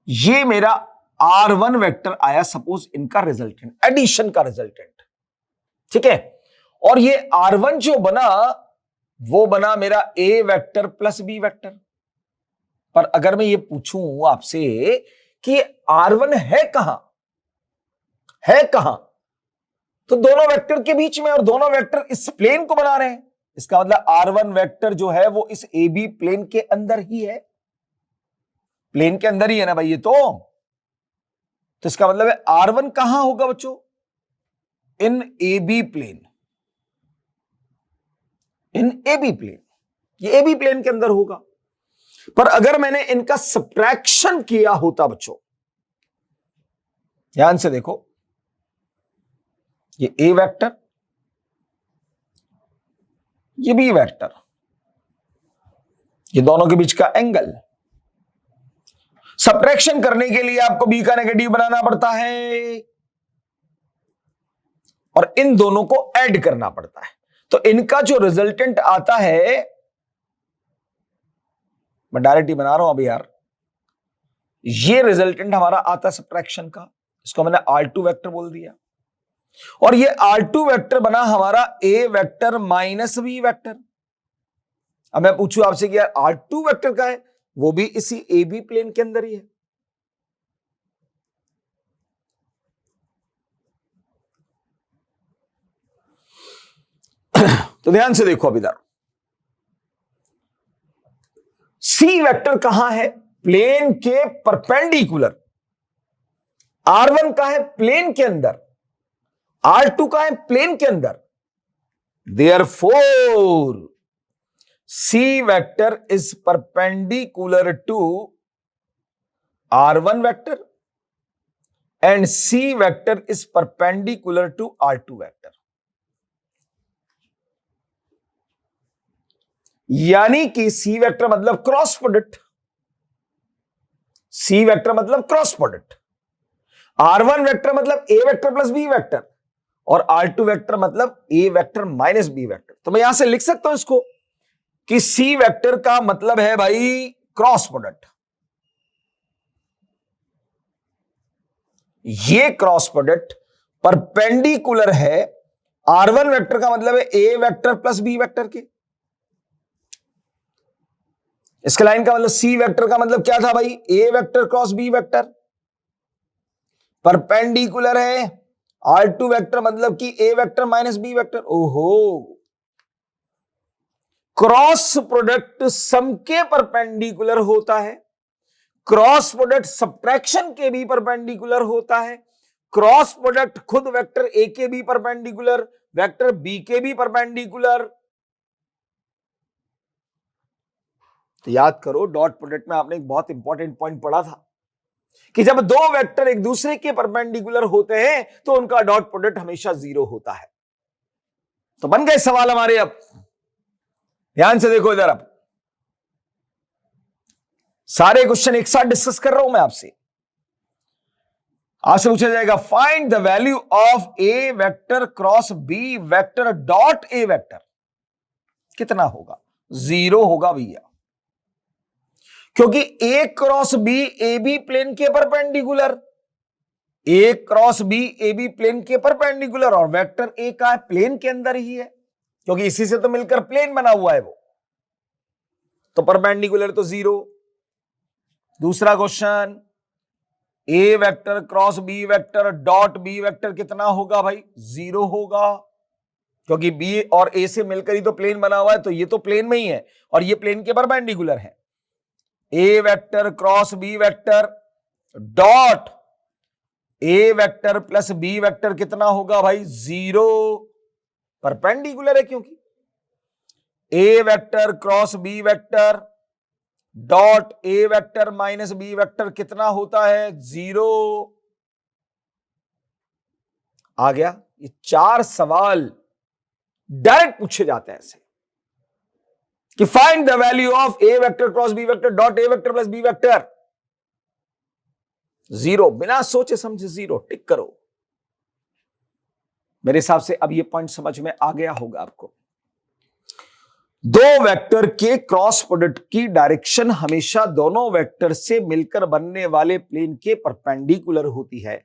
Speaker 1: ये मेरा R1 वेक्टर आया सपोज, इनका रिजल्टेंट, एडिशन का रिजल्टेंट, ठीक है। और ये R1 जो बना वो बना मेरा ए वेक्टर प्लस बी वेक्टर। पर अगर मैं ये पूछूं आपसे कि R1 है कहां, है कहां, तो दोनों वेक्टर के बीच में, और दोनों वेक्टर इस प्लेन को बना रहे हैं, इसका मतलब R1 वेक्टर जो है वो इस ए बी प्लेन के अंदर ही है, प्लेन के अंदर ही है ना भाई ये तो इसका मतलब है R1 कहां होगा बच्चों, in A B plane, in A B plane, ये ए बी प्लेन के अंदर होगा। पर अगर मैंने इनका सब्ट्रैक्शन किया होता बच्चों, ध्यान से देखो, ये ए वेक्टर, ये बी वेक्टर, ये दोनों के बीच का एंगल, सब्ट्रैक्शन करने के लिए आपको बी का नेगेटिव बनाना पड़ता है और इन दोनों को ऐड करना पड़ता है। तो इनका जो रिजल्टेंट आता है, मैं डायरेक्ट ही बना रहा हूं अभी यार, ये रिजल्टेंट हमारा आता है सब्ट्रैक्शन का, इसको मैंने R2 वेक्टर बोल दिया, और ये R2 वेक्टर बना हमारा ए वेक्टर माइनस बी वेक्टर। अब मैं पूछूं आपसे कि यार R2 वेक्टर का है, वो भी इसी ए बी प्लेन के अंदर ही है। तो ध्यान से देखो अब इधर, सी वेक्टर कहां है? प्लेन के परपेंडिकुलर। R1 का है प्लेन के अंदर, R2 का है प्लेन के अंदर। Therefore, C vector is perpendicular to R1 vector and C vector is perpendicular to R2 vector. यानी कि C वेक्टर मतलब क्रॉस प्रोडक्ट, C वेक्टर मतलब क्रॉस प्रोडक्ट, R1 वेक्टर मतलब A vector plus B vector और R2 वेक्टर मतलब A vector minus B vector. तो मैं यहां से लिख सकता हूं इसको कि C वेक्टर का मतलब है भाई क्रॉस प्रोडक्ट। ये क्रॉस प्रोडक्ट परपेंडिकुलर है R1 वेक्टर का मतलब है A vector plus B vector के। इसके लाइन का मतलब सी वेक्टर का मतलब क्या था भाई? A vector cross B vector. Perpendicular है R2 वेक्टर मतलब कि A vector minus B vector. ओहो, क्रॉस प्रोडक्ट सम के परपेंडिकुलर होता है, क्रॉस प्रोडक्ट सब्ट्रैक्शन के भी परपेंडिकुलर होता है, क्रॉस प्रोडक्ट खुद वेक्टर ए के भी परपेंडिकुलर, वेक्टर बी के भी परपेंडिकुलर। तो याद करो, डॉट प्रोडक्ट में आपने एक बहुत इंपॉर्टेंट पॉइंट पढ़ा था कि जब दो वेक्टर एक दूसरे के परपेंडिकुलर होते हैं तो उनका डॉट प्रोडक्ट हमेशा 0 होता है। तो बन गए सवाल हमारे। अब ध्यान से देखो इधर, अब सारे क्वेश्चन एक साथ डिस्कस कर रहा हूं मैं आपसे। आपसे पूछा जाएगा find the value of A vector cross B vector dot A vector. कितना होगा? 0 होगा भैया, क्योंकि A cross B A B plane के perpendicular, A cross B A B plane के परपेंडिकुलर और वेक्टर ए का है प्लेन के अंदर ही है, क्योंकि इसी से तो मिलकर प्लेन बना हुआ है वो, तो परपेंडिकुलर तो 0। दूसरा question, A vector cross B vector dot B vector कितना होगा भाई? 0 होगा, क्योंकि बी और ए से मिलकर ही तो प्लेन बना हुआ है, तो ये तो प्लेन में ही है और ये प्लेन के परपेंडिकुलर है। A vector cross B vector dot A vector plus B vector कितना होगा भाई? 0, परपेंडिकुलर है क्योंकि। A vector cross B vector dot A vector minus B vector कितना होता है? 0। आ गया? ये 4 सवाल डायरेक्ट पूछे जाते हैं ऐसे कि find the value of A vector cross B vector dot A vector plus B vector. 0, बिना सोचे समझे 0 टिक करो। मेरे हिसाब से अब ये पॉइंट समझ में आ गया होगा आपको। दो वेक्टर के क्रॉस प्रोडक्ट की डायरेक्शन हमेशा दोनों वेक्टर से मिलकर बनने वाले प्लेन के परपेंडिकुलर होती है,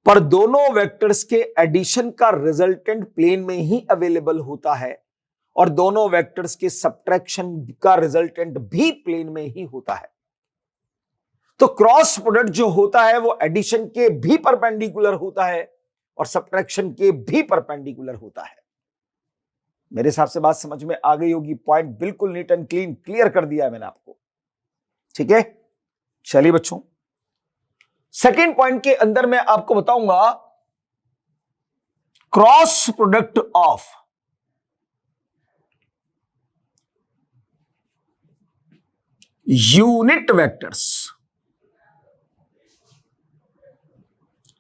Speaker 1: पर दोनों वेक्टर्स के एडिशन का रिजल्टेंट प्लेन में ही अवेलेबल होता है और दोनों वेक्टर्स के सब्ट्रैक्शन का रिजल्टेंट भी प्लेन में ही होता है। तो क्रॉस प्रोडक्ट जो होता है वो एडिशन के भी परपेंडिकुलर होता है और सब्ट्रैक्शन के भी परपेंडिकुलर होता है। मेरे हिसाब से बात समझ में आ गई होगी। पॉइंट बिल्कुल नीट एंड क्लीन क्लियर कर दिया है मैंने आपको, ठीक है। चलिए बच्चों, सेकेंड पॉइंट के अंदर मैं आपको बताऊंगा cross product of unit vectors.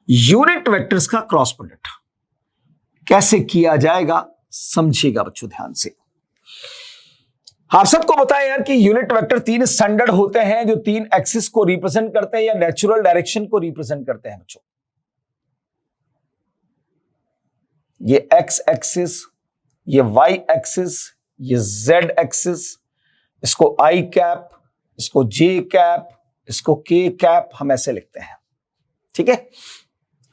Speaker 1: Unit vectors का क्रॉस प्रोडक्ट कैसे किया जाएगा, समझिएगा बच्चों ध्यान से। आप सबको बताएं यार कि यूनिट वेक्टर 3 स्टैंडर्ड होते हैं जो 3 एक्सिस को रिप्रेजेंट करते हैं या नेचुरल डायरेक्शन को रिप्रेजेंट करते हैं बच्चों। ये एक्स एक्सिस, ये वाई एक्सिस, ये जेड एक्सिस, इसको आई कैप, इसको जे कैप, इसको के कैप, हम ऐसे लिखते हैं, ठीक है।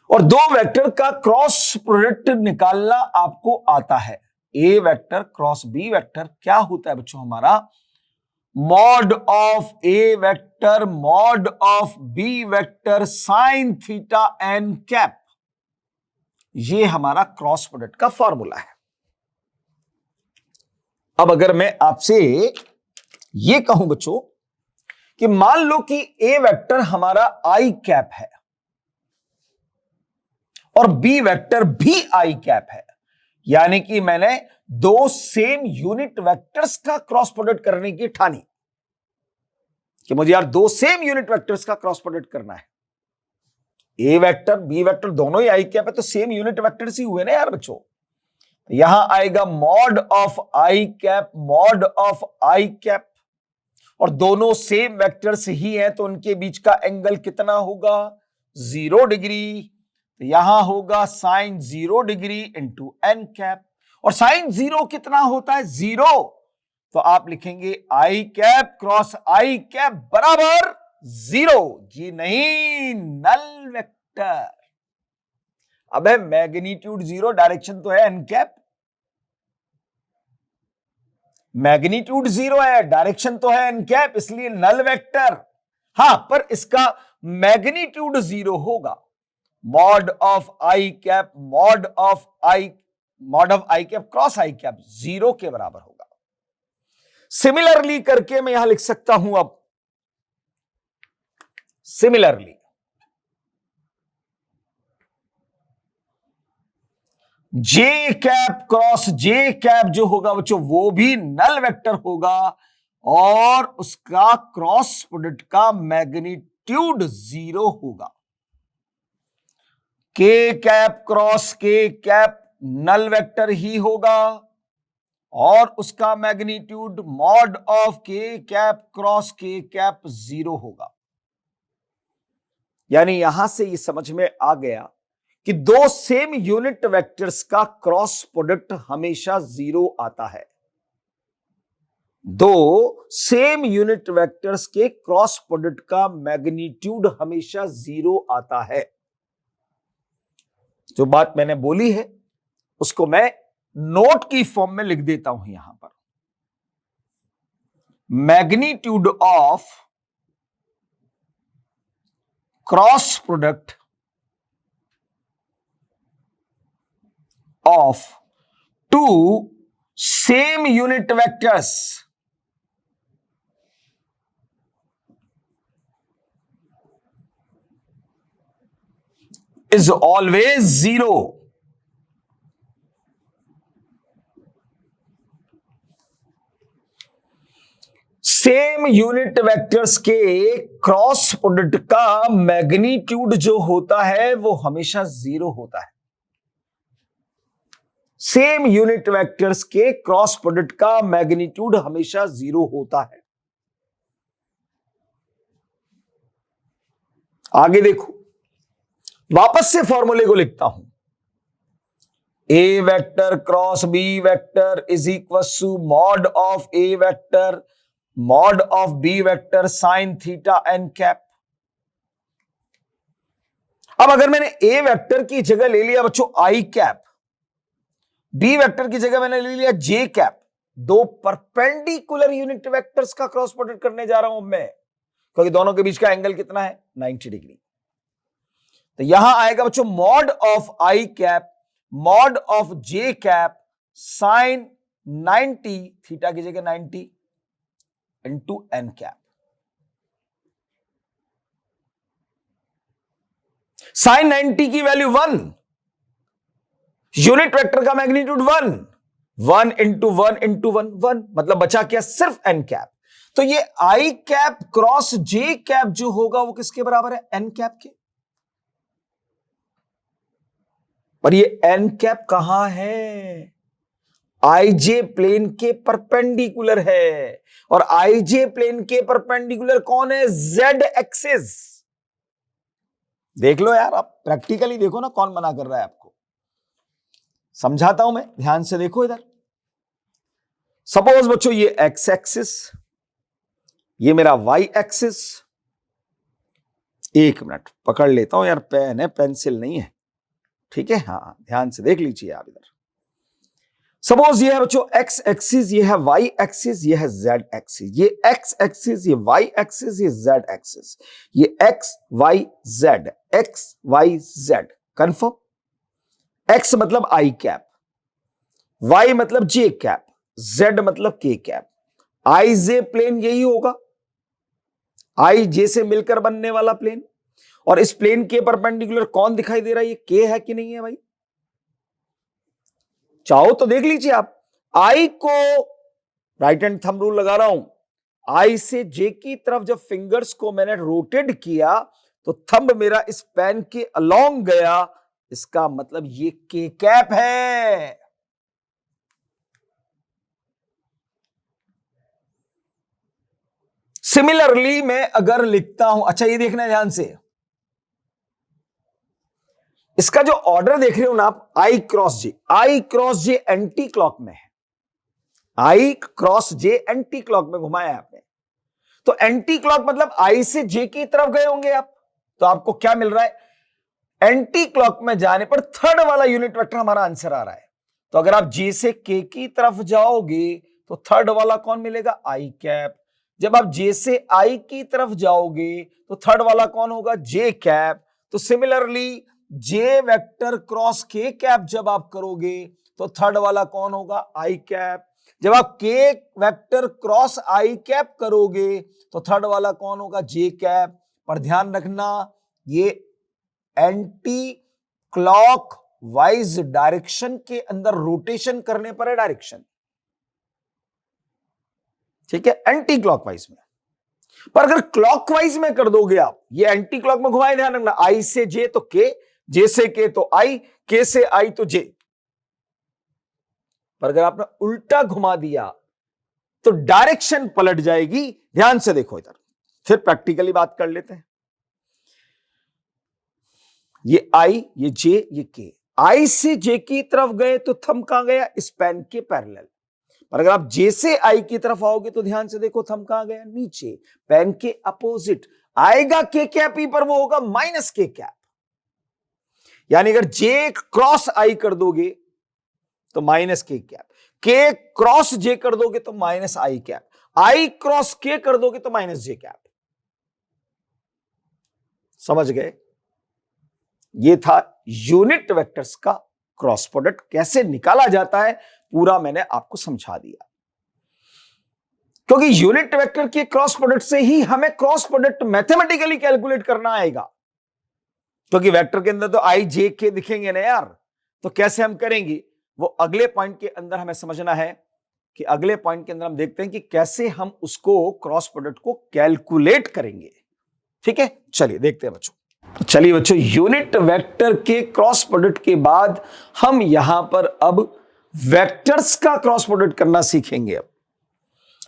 Speaker 1: और दो वेक्टर का क्रॉस प्रोडक्ट निकालना आपको आता है। A vector cross B vector क्या होता है बच्चों हमारा? Mod of A vector mod of B vector sine theta n cap. ये हमारा क्रॉस प्रोडक्ट का फॉर्मूला है। अब अगर मैं आपसे ये कहूं बच्चों कि मान लो कि ए वेक्टर हमारा आई कैप है और बी वेक्टर भी आई कैप है, यानी कि मैंने दो सेम यूनिट वेक्टर्स का क्रॉस प्रोडक्ट करने की ठानी कि मुझे यार दो सेम यूनिट वेक्टर्स का क्रॉस प्रोडक्ट करना है। ए वेक्टर बी वेक्टर दोनों ही आई कैप है तो सेम यूनिट वेक्टर्स ही हुए ना यार बच्चों। यहां आएगा mod of I cap, mod of I cap, और दोनों सेम वेक्टर्स ही हैं तो उनके बीच का एंगल कितना होगा? 0 डिग्री। तो यहां होगा sine 0 degree into n cap, और साइन 0 कितना होता है? 0। तो आप लिखेंगे i cap cross i cap बराबर 0। जी नहीं, नल वेक्टर। अब है मैग्नीट्यूड 0, डायरेक्शन तो है एन कैप, मैग्नीट्यूड 0 है, डायरेक्शन तो है एन कैप, इसलिए नल वेक्टर। हां, पर इसका मैग्नीट्यूड 0 होगा। Mod of I cap, mod of I cap cross i cap 0 के बराबर होगा। सिमिलरली करके मैं यहां लिख सकता हूं अब, सिमिलरली जे कैप क्रॉस जे कैप जो होगा बच्चों वो भी नल वेक्टर होगा और उसका क्रॉस प्रोडक्ट का मैग्नीट्यूड 0 होगा। के कैप क्रॉस के कैप नल वेक्टर ही होगा और उसका मैग्नीट्यूड मॉड ऑफ के कैप क्रॉस के कैप 0 होगा। यानी यहां से ये समझ में आ गया कि दो सेम यूनिट वेक्टर्स का क्रॉस प्रोडक्ट हमेशा 0 आता है। दो सेम यूनिट वेक्टर्स के क्रॉस प्रोडक्ट का मैग्नीट्यूड हमेशा 0 आता है। जो बात मैंने बोली है उसको मैं नोट की फॉर्म में लिख देता हूं यहां पर। Magnitude of cross product of two same unit vectors is always 0. Same unit vectors के क्रॉस प्रोडक्ट का मैग्नीट्यूड जो होता है वो हमेशा 0 होता है। सेम यूनिट वेक्टर्स के क्रॉस प्रोडक्ट का मैग्नीट्यूड हमेशा 0 होता है। आगे देखो, वापस से फॉर्मूले को लिखता हूं। A vector cross B vector is equal to mod of A vector mod of B vector sine theta n cap. अब अगर मैंने ए वेक्टर की जगह ले लिया बच्चों आई कैप, बी वेक्टर की जगह मैंने ले लिया जे कैप, दो परपेंडिकुलर यूनिट वेक्टर्स का क्रॉस प्रोडक्ट करने जा रहा हूं मैं, क्योंकि दोनों के बीच का एंगल कितना है? 90 डिग्री। तो यहां आएगा बच्चों mod of I cap mod of J cap sine 90 theta की जगह 90 इंटू एन कैप। साइन 90 की वैल्यू 1, यूनिट वेक्टर का मैग्नीट्यूड 1 इंटू 1 इंटू 1 मतलब बचा क्या? सिर्फ एन कैप। तो ये आई कैप क्रॉस जे कैप जो होगा वो किसके बराबर है? एन कैप के। पर ये एन कैप कहां है? आईजे प्लेन के परपेंडिकुलर है, और आईजे प्लेन के परपेंडिकुलर कौन है? Z axis. देख लो यार, आप प्रैक्टिकली देखो ना कौन मना कर रहा है आपको। समझाता हूं मैं, ध्यान से देखो इधर। सपोज बच्चों ये एक्स एक्सिस, ये मेरा वाई एक्सिस। एक मिनट पकड़ लेता हूं यार, पेन है पेंसिल नहीं है, ठीक है? हाँ, ध्यान से देख लीजिए आप इधर। सपोज ये है बच्चों एक्स एक्सिस, ये है वाई एक्सिस, ये है जेड एक्सिस। ये एक्स एक्सिस, ये वाई एक्सिस, ये जेड एक्सिस। ये X Y Z, X Y Z. Confirm? एक्स मतलब आई कैप, वाई मतलब जे कैप, जेड मतलब के कैप, आई जे प्लेन यही होगा, आई जे से मिलकर बनने वाला प्लेन। और इस प्लेन के परपेंडिकुलर कौन दिखाई दे रहा है, ये के है कि नहीं है भाई? चाहो तो देख लीजिए आप, आई को राइट हैंड थंब रूल लगा रहा हूं, आई से जे की तरफ जब फिंगर्स को मैंने रोटेट किया तो थंब मेरा इस पेन के अलोंग गया, इसका मतलब ये के कैप है। सिमिलरली मैं अगर लिखता हूं, अच्छा ये देखना है ध्यान से, इसका जो ऑर्डर देख रहे हो ना आप, आई क्रॉस जे एंटी क्लॉक में है, आई क्रॉस जे एंटी क्लॉक में घुमाया आपने, तो एंटी क्लॉक मतलब आई से जे की तरफ गए होंगे आप, तो आपको क्या मिल रहा है, एंटी क्लॉक में जाने पर थर्ड वाला यूनिट वेक्टर हमारा आंसर आ रहा है। तो अगर आप जे से के की तरफ जाओगे तो थर्ड वाला कौन मिलेगा, आई कैप। जब आप जे से आई की तरफ जाओगे तो थर्ड वाला कौन होगा, जे कैप। तो सिमिलरली जे वेक्टर क्रॉस के कैप जब आप करोगे तो थर्ड वाला कौन होगा, आई कैप। जब आप के वेक्टर क्रॉस आई कैप करोगे तो थर्ड वाला कौन होगा, जे कैप। पर ध्यान रखना ये एंटी क्लॉक वाइज डायरेक्शन के अंदर रोटेशन करने पर है डायरेक्शन, ठीक है, एंटी क्लॉकवाइज में। पर अगर क्लॉकवाइज में कर दोगे आप, ये एंटी क्लॉक में घुमाए, ध्यान रखना, आई से जे तो के, जे से के तो आई, के से आई तो जे। पर अगर आपने उल्टा घुमा दिया तो डायरेक्शन पलट जाएगी। ध्यान से देखो इधर, फिर प्रैक्टिकली बात कर लेते हैं। ये आई, ये जे, ये के, आई से जे की तरफ गए तो थंब कहां गया, इस पेन के पैरेलल। पर अगर आप जे से आई की तरफ आओगे तो ध्यान से देखो थंब कहां गया, नीचे, पेन के अपोजिट। आएगा के कैप ही पर वो होगा माइनस के कैप। यानी अगर जे क्रॉस आई कर दोगे तो माइनस के कैप, के क्रॉस जे कर दोगे तो माइनस आई कैप, आई क्रॉस के कर दोगे तो माइनस जे कैप। समझ गए? ये था यूनिट वेक्टर्स का क्रॉस प्रोडक्ट कैसे निकाला जाता है, पूरा मैंने आपको समझा दिया। क्योंकि यूनिट वेक्टर के क्रॉस प्रोडक्ट से ही हमें क्रॉस प्रोडक्ट मैथमेटिकली कैलकुलेट करना आएगा। क्योंकि वेक्टर के अंदर तो आई जे के दिखेंगे ना यार, तो कैसे हम करेंगे वो अगले पॉइंट के अंदर हमें समझना है। कि अगले पॉइंट के अंदर हम देखते हैं कि कैसे हम उसको क्रॉस प्रोडक्ट को कैलकुलेट करेंगे। ठीक है, चलिए देखते हैं बच्चों। चलिए बच्चों, यूनिट वेक्टर के क्रॉस प्रोडक्ट के बाद हम यहां पर अब वेक्टर्स का क्रॉस प्रोडक्ट करना सीखेंगे। अब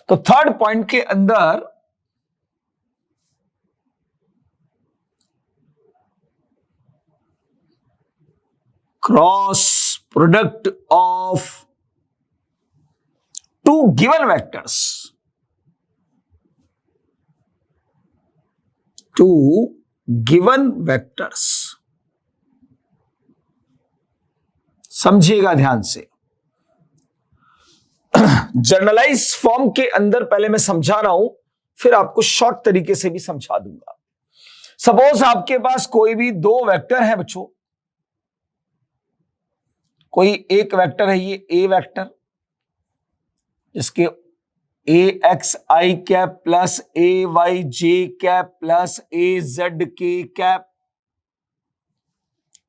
Speaker 1: तो थर्ड पॉइंट के अंदर cross product of two given vectors, two given vectors. समझिएगा ध्यान से, जर्नलाइज फॉर्म के अंदर पहले मैं समझा रहा हूं, फिर आपको शॉर्ट तरीके से भी समझा दूंगा। सपोज आपके पास कोई भी दो वेक्टर है बच्चों, कोई एक वेक्टर है, ये ए वेक्टर, इसके a x i cap plus a y j cap plus a z k cap,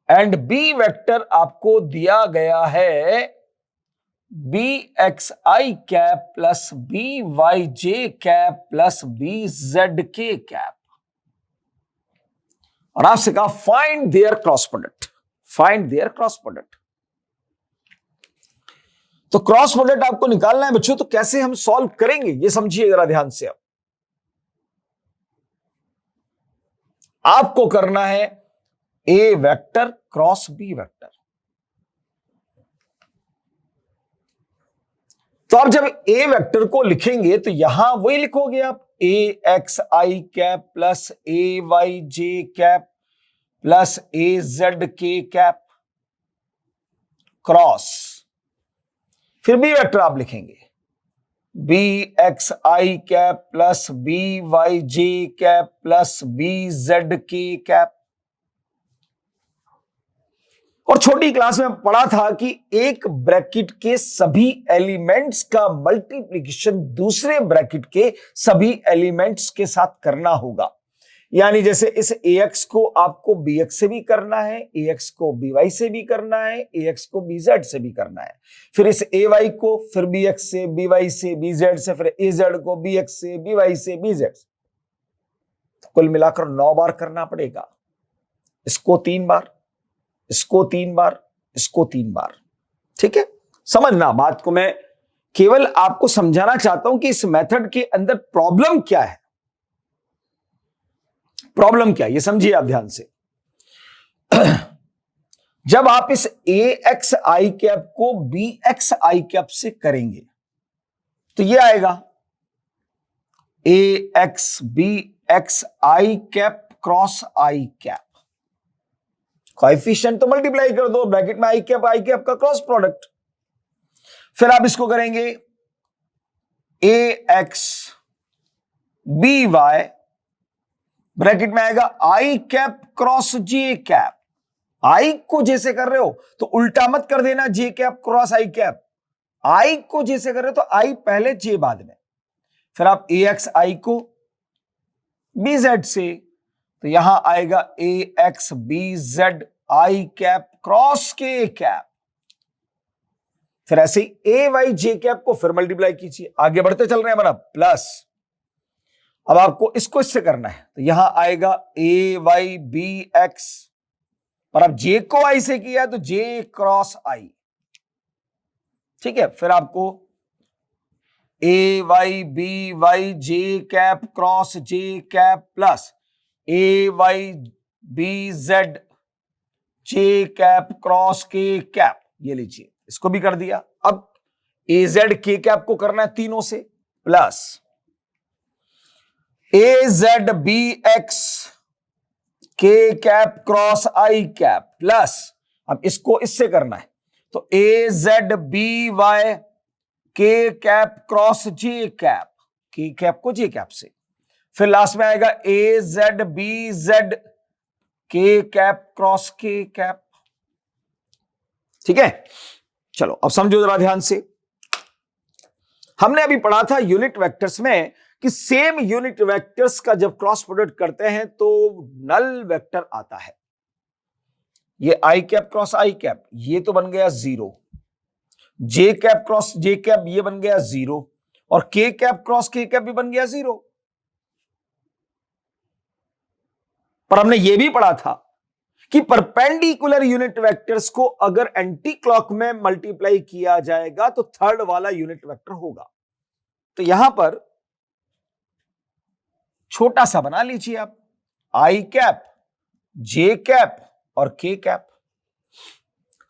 Speaker 1: and b vector आपको दिया गया है b x i cap plus b y j cap plus b z k cap, और आपसे कहा find their cross product, find their cross product. तो क्रॉस प्रोडक्ट आपको निकालना है बच्चों, तो कैसे हम सॉल्व करेंगे ये समझिए जरा ध्यान से। अब आपको करना है A vector cross B vector. तो आप जब ए वेक्टर को लिखेंगे तो यहां वही लिखोगे आप, ए x i cap plus a y j cap plus a z k cap cross, फिर बी वेक्टर आप लिखेंगे B x i cap plus b y j cap plus b z k cap. और छोटी क्लास में पढ़ा था कि एक ब्रैकेट के सभी एलिमेंट्स का मल्टीप्लिकेशन दूसरे ब्रैकेट के सभी एलिमेंट्स के साथ करना होगा। यानी जैसे इस ax को आपको bx से भी करना है, ax को by से भी करना है, ax को bz से भी करना है, फिर इस ay को फिर bx से, by से, bz से, फिर az को bx से, by से, bz। तो कुल मिलाकर 9 बार करना पड़ेगा। इसको 3 बार, इसको 3 बार, इसको 3 बार। ठीक है, समझना बात को। मैं केवल आपको समझाना चाहता हूं कि इस मेथड के अंदर प्रॉब्लम क्या है। प्रॉब्लम क्या है ये समझिए आप ध्यान से। जब आप इस ax i कैप को bx i कैप से करेंगे तो ये आएगा ax bx i cap cross i cap. Coefficient तो मल्टीप्लाई कर दो, ब्रैकेट में i कैप का क्रॉस प्रोडक्ट। फिर आप इसको करेंगे ax by, ब्रैकेट में आएगा i cap cross j cap. i को जैसे कर रहे हो तो उल्टा मत कर देना, j cap cross i cap. i को जैसे कर रहे हो तो i पहले j बाद में। फिर आप ax i को bz से, तो यहां आएगा ax bz i cap cross k cap. फिर ऐसे ही ay j कैप को फिर मल्टीप्लाई कीजिए। आगे बढ़ते चल रहे हैं बना प्लस। अब आपको इसको इससे करना है तो यहां आएगा ay bx, पर अब j को i से किया तो j क्रॉस i। ठीक है, फिर आपको ay by j cap cross j cap plus ay bz j cap cross k cap, ये लीजिए इसको भी कर दिया। अब az k कैप को करना है तीनों से, plus az bx k cap cross i cap plus, अब इसको इससे करना है तो az by k cap cross j cap, k cap को j कैप से। फिर लास्ट में आएगा az bz k cap cross k cap. ठीक है, चलो अब समझो जरा ध्यान से। हमने अभी पढ़ा था यूनिट वेक्टर्स में कि सेम यूनिट वेक्टर्स का जब क्रॉस प्रोडक्ट करते हैं तो नल वेक्टर आता है। ये i cap cross i cap ये तो बन गया 0, j cap cross j cap ये बन गया 0, और k cap cross k cap भी बन गया 0। पर हमने ये भी पढ़ा था कि परपेंडिकुलर यूनिट वेक्टर्स को अगर एंटी क्लॉक में मल्टीप्लाई किया जाएगा तो थर्ड वाला यूनिट वेक्टर होगा। तो यहां पर छोटा सा बना लीजिए आप, i कैप j कैप और k cap.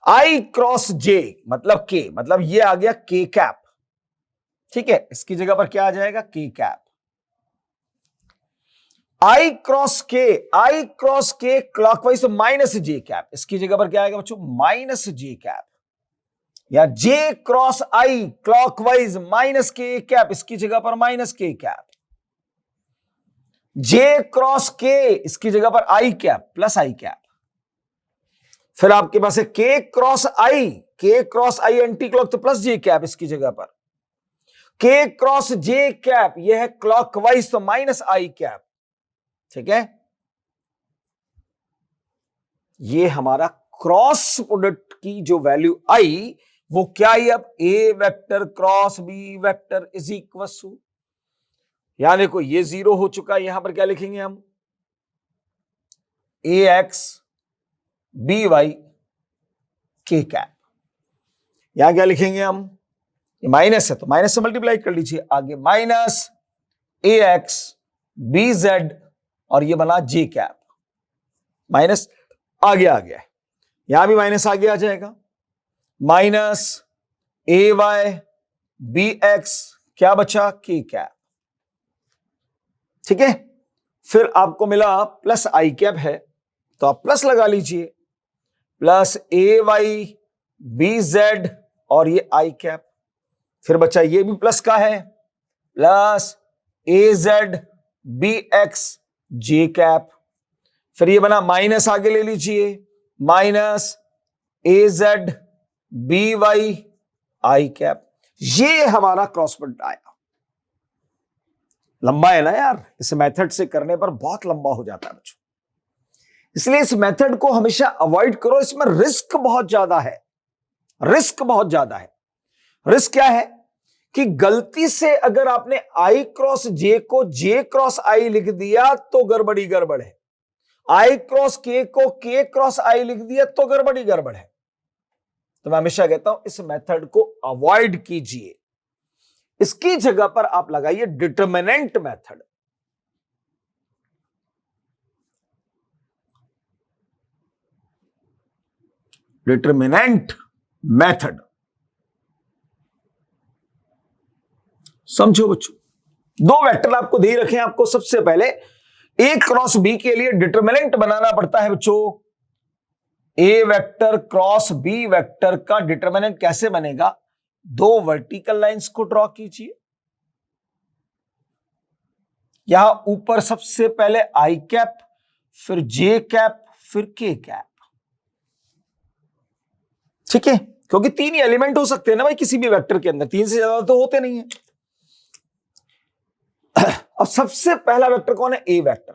Speaker 1: i cross j मतलब k, मतलब ये आ गया k कैप। ठीक है, इसकी जगह पर क्या आ जाएगा k cap. i cross k clockwise तो माइनस j कैप, इसकी जगह पर क्या आएगा बच्चों माइनस j कैप। या j cross i clockwise minus k cap, इसकी जगह पर minus k cap. j cross k इसकी जगह पर i cap plus i cap. फिर आपके पास है k cross i anti clock तो प्लस j कैप, इसकी जगह पर k क्रॉस j कैप यह है क्लॉकवाइज तो माइनस i कैप। ठीक है, ये हमारा क्रॉस प्रोडक्ट की जो वैल्यू आई वो क्या आई, अब a vector cross b vector is equal to, यहां देखो ये 0 हो चुका है, यहां पर क्या लिखेंगे हम ax by k कैप। यहां क्या लिखेंगे हम, ये माइनस है तो माइनस से मल्टीप्लाई कर लीजिए, आगे माइनस ax bz और ये बना j कैप, माइनस आगे आ गया है, यहां भी माइनस आगे आ जाएगा, माइनस ay bx क्या बचा k कैप। ठीक है, फिर आपको मिला प्लस i कैप है तो आप प्लस लगा लीजिए, प्लस ay bz और ये i कैप। फिर बचा ये भी प्लस का है, plus az bx j cap. फिर ये बना माइनस आगे ले लीजिए, माइनस ए जेड बी वाई आई कैप, ये हमारा क्रॉस प्रोडक्ट आया। लंबा है ना यार, इस मेथड से करने पर बहुत लंबा हो जाता है बच्चों, इसलिए इस मेथड को हमेशा अवॉइड करो, इसमें रिस्क बहुत ज्यादा है। रिस्क बहुत ज्यादा है। रिस्क क्या है कि गलती से अगर आपने आई क्रॉस जे को जे क्रॉस आई लिख दिया तो गड़बड़ी गड़बड़ है, आई क्रॉस के को के क्रॉस आई लिख दिया तो गड़बड़ी गड़बड़ है। तो मैं हमेशा कहता हूं इस मेथड को अवॉइड कीजिए, इसकी जगह पर आप लगाइए डिटरमिनेंट मेथड। डिटरमिनेंट मेथड समझो बच्चों, दो वेक्टर आपको दे रखे हैं, आपको सबसे पहले ए क्रॉस बी के लिए डिटरमिनेंट बनाना पड़ता है बच्चों। ए वेक्टर क्रॉस बी वेक्टर का डिटरमिनेंट कैसे बनेगा, दो वर्टिकल लाइंस को ड्रॉ कीजिए। यहां ऊपर सबसे पहले आई कैप, फिर जे कैप, फिर के कैप, ठीक है, क्योंकि तीन ही एलिमेंट हो सकते हैं ना भाई किसी भी वेक्टर के अंदर, तीन से ज्यादा तो होते नहीं है। अब सबसे पहला वेक्टर कौन है, ए वेक्टर।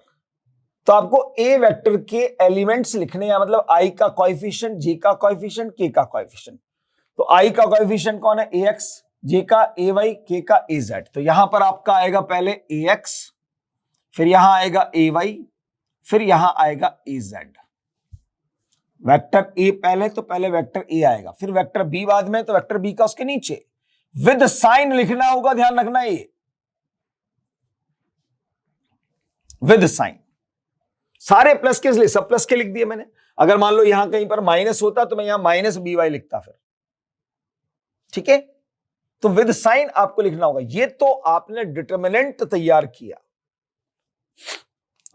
Speaker 1: तो आपको ए वेक्टर के एलिमेंट्स लिखने हैं, मतलब आई का कोएफिशिएंट, जे का कोएफिशिएंट, के का कोएफिशिएंट। तो आई का कोएफिशिएंट कौन है, ए एक्स, जे का ए वाई, के का ए जेड। तो यहां पर आपका आएगा पहले ए एक्स, फिर यहां आएगा ए वाई, फिर यहां आएगा ए जेड। वेक्टर ए पहले, तो पहले वेक्टर ए आएगा, फिर वेक्टर बी बाद में, तो वेक्टर बी का उसके नीचे विद साइन लिखना होगा, ध्यान रखना ये विद साइन। सारे प्लस के लिए सब प्लस के लिख दिए मैंने। अगर मान लो यहां कहीं पर माइनस होता तो मैं यहां माइनस बी वाई लिखता फिर, ठीक है। तो विद साइन आपको लिखना होगा। ये तो आपने डिटरमिनेंट तैयार किया।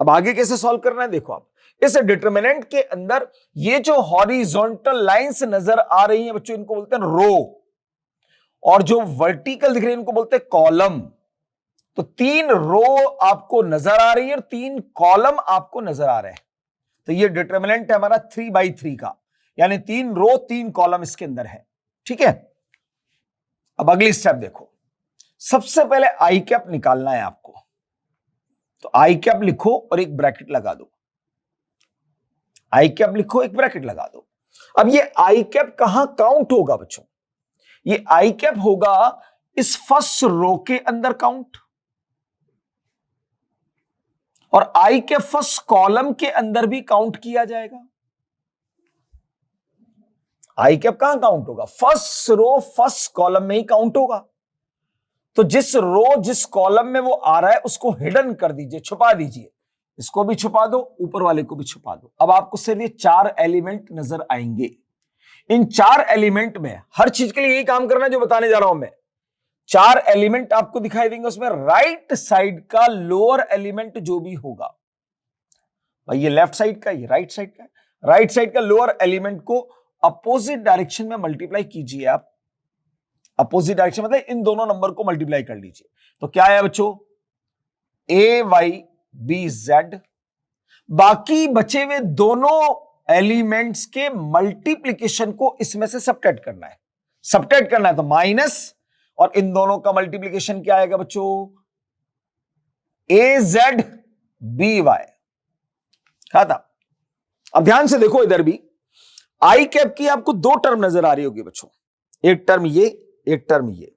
Speaker 1: अब आगे कैसे सॉल्व करना है देखो आप, इस डिटरमिनेंट के अंदर ये जो हॉरिजॉन्टल लाइंस नजर आ रही हैं बच्चों, इनको बोलते हैं रो, और जो वर्टिकल दिख रही है इनको बोलते हैं कॉलम। तो तीन रो आपको नजर आ रही है और तीन कॉलम आपको नजर आ रहे हैं। तो ये डिटरमिनेंट है हमारा 3/3 का, यानी तीन रो तीन कॉलम इसके अंदर है, ठीक है। अब अगली स्टेप देखो, सबसे पहले आई कैप निकालना है आपको। तो आई कैप लिखो और एक ब्रैकेट लगा दो, आई कैप लिखो, एक ब्रैकेट लगा दो। अब ये आई कैप कहां काउंट होगा बच्चों, ये आई कैप होगा इस फर्स्ट रो के अंदर काउंट, और आई के फर्स्ट कॉलम के अंदर भी काउंट किया जाएगा। आई कैप कहां काउंट होगा, फर्स्ट रो फर्स्ट कॉलम में ही काउंट होगा। तो जिस रो जिस कॉलम में वो आ रहा है उसको हिडन कर दीजिए, छुपा दीजिए। इसको भी छुपा दो, ऊपर वाले को भी छुपा दो। अब आपको सिर्फ ये चार एलिमेंट नजर आएंगे। इन चार एलिमेंट में हर चीज के लिए यही काम करना है जो बताने जा रहा हूं मैं। चार एलिमेंट आपको दिखाई देंगे, उसमें राइट साइड का लोअर एलिमेंट जो भी होगा, भाई ये लेफ्ट साइड का, ये राइट साइड का, राइट साइड का लोअर एलिमेंट को अपोजिट डायरेक्शन में मल्टीप्लाई कीजिए आप। अपोजिट डायरेक्शन मतलब इन दोनों नंबर को मल्टीप्लाई कर लीजिए। तो क्या है बच्चों, ए वाई बी जेड, बाकी बचे हुए दोनों एलिमेंट्स के मल्टीप्लीकेशन को इसमें से सबट्रैक्ट करना है। सबट्रैक्ट करना है तो माइनस, और इन दोनों का मल्टीप्लीकेशन क्या आएगा बच्चों, ए जेड बी वाई। कहा था। अब ध्यान से देखो, इधर भी आई कैप की आपको दो टर्म नजर आ रही होगी बच्चों, एक टर्म ये, एक टर्म ये।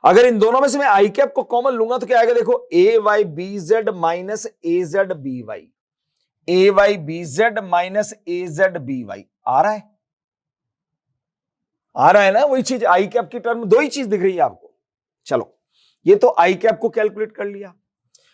Speaker 1: अगर इन दोनों में से मैं आई कैप को कॉमन लूंगा तो क्या आएगा, देखो ए वाई बी जेड माइनस ए जेड बी वाई, ए वाई बी जेड माइनस ए जेड बी वाई। आ रहा है, आ रहा है ना वही चीज, आई कैप की टर्म दो ही चीज दिख रही है आपको। चलो, ये तो आई कैप को कैलकुलेट कर लिया।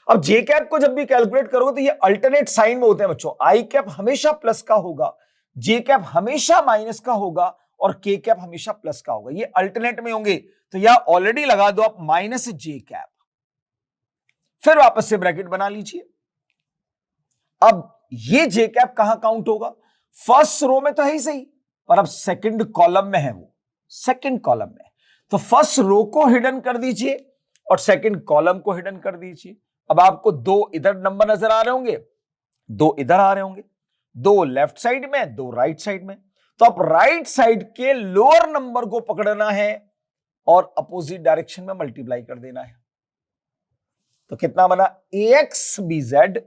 Speaker 1: अब जे कैप को जब भी कैलकुलेट करोगे तो ये अल्टरनेट साइन में होते हैं बच्चों। आई कैप हमेशा प्लस का होगा, जे कैप हमेशा माइनस का होगा, और के कैप हमेशा प्लस का होगा। ये अल्टरनेट में होंगे, तो यह ऑलरेडी लगा दो आप माइनस जे कैप, फिर वापस से ब्रैकेट बना लीजिए। अब ये जे कैप कहां काउंट होगा, फर्स्ट रो में तो है ही सही, पर अब सेकंड कॉलम में है वो, सेकंड कॉलम में। तो फर्स्ट रो को हिडन कर दीजिए और सेकंड कॉलम को हिडन कर दीजिए। अब आपको दो इधर नंबर नजर आ रहे होंगे, दो इधर आ रहे होंगे, दो लेफ्ट साइड में, दो राइट साइड में। तो आप राइट साइड के लोअर नंबर को पकड़ना है और अपोजिट डायरेक्शन में मल्टीप्लाई कर देना है। तो कितना बना AXBZ,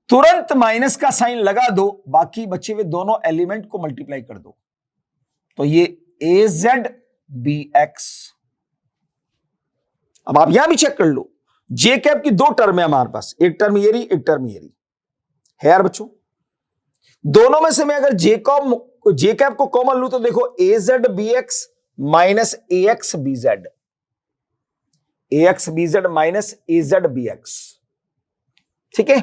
Speaker 1: तुरंत माइनस का साइन लगा दो, बाकी बचे हुए दोनों एलिमेंट को मल्टीप्लाई कर दो, तो ये AZBX। अब आप यहां भी चेक कर लो, जे कैप की दो टर्म है हमारे पास, एक टर्म ये रही, एक टर्म ये रही है यार बच्चों। दोनों में से मैं अगर जे कैप को कॉमन लूं तो देखो AZBX minus AXBZ, AXBZ minus AZBX, ठीक है।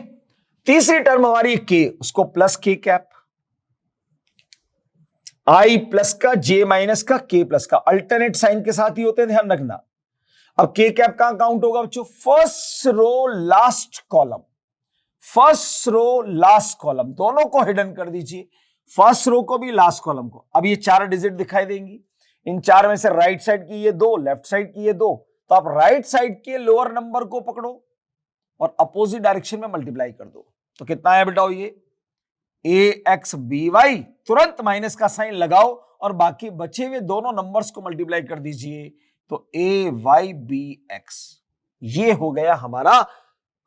Speaker 1: तीसरी टर्म हमारी K, उसको plus K cap, I plus का J माइनस का K प्लस का, अल्टरनेट साइन के साथ ही होते हैं, ध्यान रखना। अब K कैप कहां काउंट होगा बच्चों? First row last column, first row last column, दोनों को हिडन कर दीजिए, फर्स्ट रो को भी लास्ट कॉलम को। अब ये 4 डिजिट दिखाई देंगी, इन 4 में से राइट साइड की ये 2, लेफ्ट साइड की ये 2, तो आप राइट साइड के लोअर नंबर को पकड़ो और अपोजिट डायरेक्शन में मल्टीप्लाई कर दो, तो कितना है बेटा ये AXBY, तुरंत माइनस का साइन लगाओ और बाकी बचे हुए दोनों नंबर्स को मल्टीप्लाई कर दीजिए, तो AYBX। ये हो गया हमारा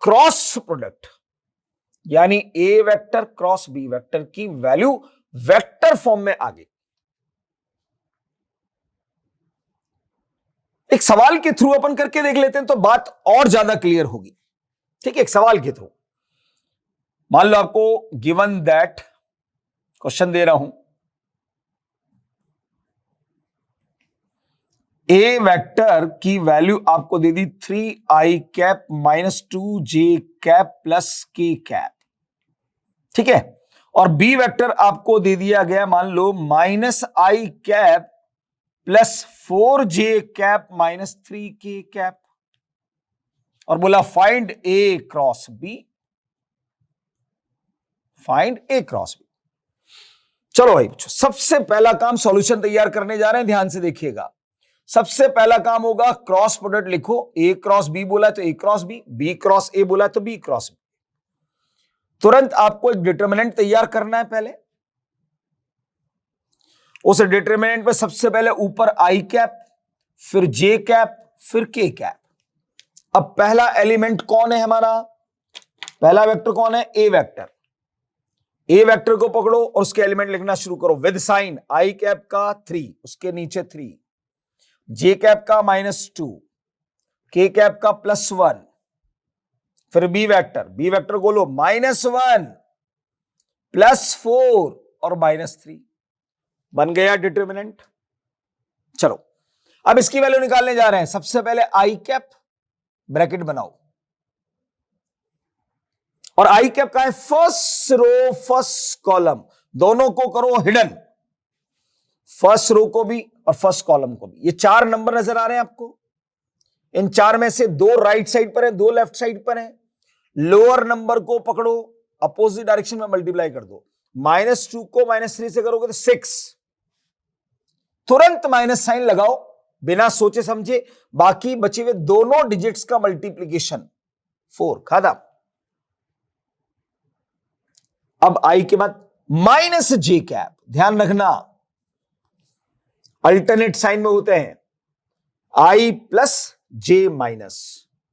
Speaker 1: क्रॉस प्रोडक्ट, यानी A vector cross B vector की वैल्यू वेक्टर फॉर्म में आ गई। एक सवाल के थ्रू अपन करके देख लेते हैं तो बात और ज्यादा क्लियर होगी, ठीक है। एक सवाल के थ्रू मान लो आपको गिवन दैट क्वेश्चन दे रहा हूं, ए वेक्टर की वैल्यू आपको दे दी 3i cap minus 2j cap plus k cap, ठीक है। और बी वेक्टर आपको दे दिया गया मान लो minus i cap plus 4j cap minus 3k cap, और बोला find A cross B, find A cross B. चलो भाई बच्चों, सबसे पहला काम सॉल्यूशन तैयार करने जा रहे हैं, ध्यान से देखिएगा। सबसे पहला काम होगा क्रॉस प्रोडक्ट लिखो, ए क्रॉस बी बोला है तो A cross B, B cross A बोला है तो बी क्रॉस बी। तुरंत आपको एक डिटरमिनेंट तैयार करना है। पहले उस डिटरमिनेंट में सबसे पहले ऊपर आई कैप, फिर जे कैप, फिर के कैप। अब पहला एलिमेंट कौन है हमारा? पहला वेक्टर कौन है? A vector. ए वेक्टर को पकड़ो और उसके एलिमेंट लिखना शुरू करो विद साइन, आई कैप का 3, उसके नीचे 3, जे कैप का -2, के कैप का +1, फिर बी वेक्टर, बी वेक्टर को लो -1, +4 और -3, बन गया डिटरमिनेंट। चलो अब इसकी वैल्यू निकालने जा रहे हैं। सबसे पहले आई कैप ब्रैकेट बनाओ, और आई कैप का है फर्स्ट रो फर्स्ट कॉलम, दोनों को करो हिडन, फर्स्ट रो को भी और फर्स्ट कॉलम को भी। ये 4 नंबर नजर आ रहे हैं आपको, इन 4 में से 2 राइट साइड पर है, 2 लेफ्ट साइड पर है। लोअर नंबर को पकड़ो, अपोजिट डायरेक्शन में मल्टीप्लाई कर दो, -2 को -3 से करोगे तो 6, तुरंत माइनस साइन लगाओ बिना सोचे समझे, बाकी बचे हुए दोनों डिजिट्स का मल्टीप्लीकेशन 4 खत्म। अब आई के बाद -j कैप, ध्यान रखना अल्टरनेट साइन में होते हैं, i + j-,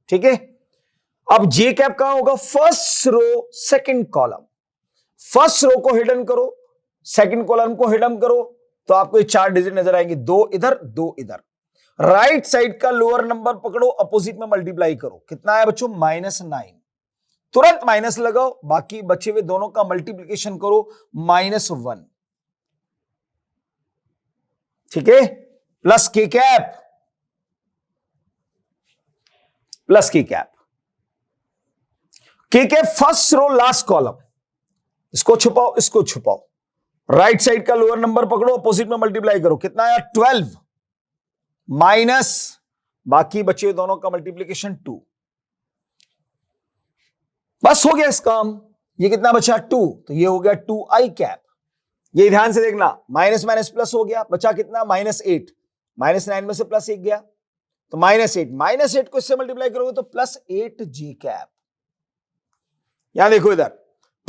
Speaker 1: ठीक है। अब जे कैप कहां होगा? First row second column, first row को हिडन करो, सेकंड कॉलम को हिडन करो, तो आपको ये 4 डिजिट नजर आएंगे, 2 इधर 2 इधर। राइट साइड का लोअर नंबर पकड़ो, अपोजिट में मल्टीप्लाई करो, कितना है बच्चों? -9, तुरंत माइनस लगाओ, बाकी बचे हुए दोनों का मल्टीप्लीकेशन करो, -1, ठीक है, plus k cap, plus k cap, k cap first row last column, इसको छुपाओ इसको छुपाओ, राइट साइड का लोअर नंबर पकड़ो, अपोजिट में मल्टीप्लाई करो, कितना आया? 12 माइनस बाकी बचे हुए दोनों का मल्टीप्लीकेशन 2, बस हो गया इस काम। ये कितना बचा? 2, तो ये हो गया 2i कैप। ये ध्यान से देखना, माइनस माइनस प्लस हो गया, बचा कितना? -8, -9 में से +1 गया तो -8, -8 को इससे मल्टीप्लाई करोगे तो +8j कैप। यहां देखो इधर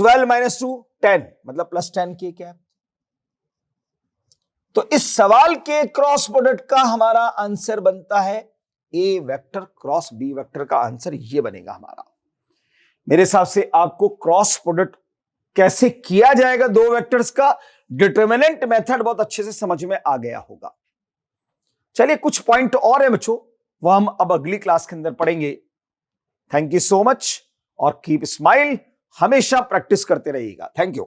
Speaker 1: 12 माइनस 2 10 मतलब प्लस 10 के कैप। तो इस सवाल के क्रॉस प्रोडक्ट का हमारा आंसर बनता है A vector cross B vector का आंसर ये बनेगा हमारा। मेरे हिसाब से आपको क्रॉस प्रोडक्ट कैसे किया जाएगा दो वेक्टर्स का डिटरमिनेंट मेथड बहुत अच्छे से समझ में आ गया होगा। चलिए कुछ पॉइंट और है बच्चों, वह हम अब अगली क्लास के अंदर पढ़ेंगे। थैंक यू सो मच और कीप स्माइल, हमेशा प्रैक्टिस करते रहिएगा। Thank you.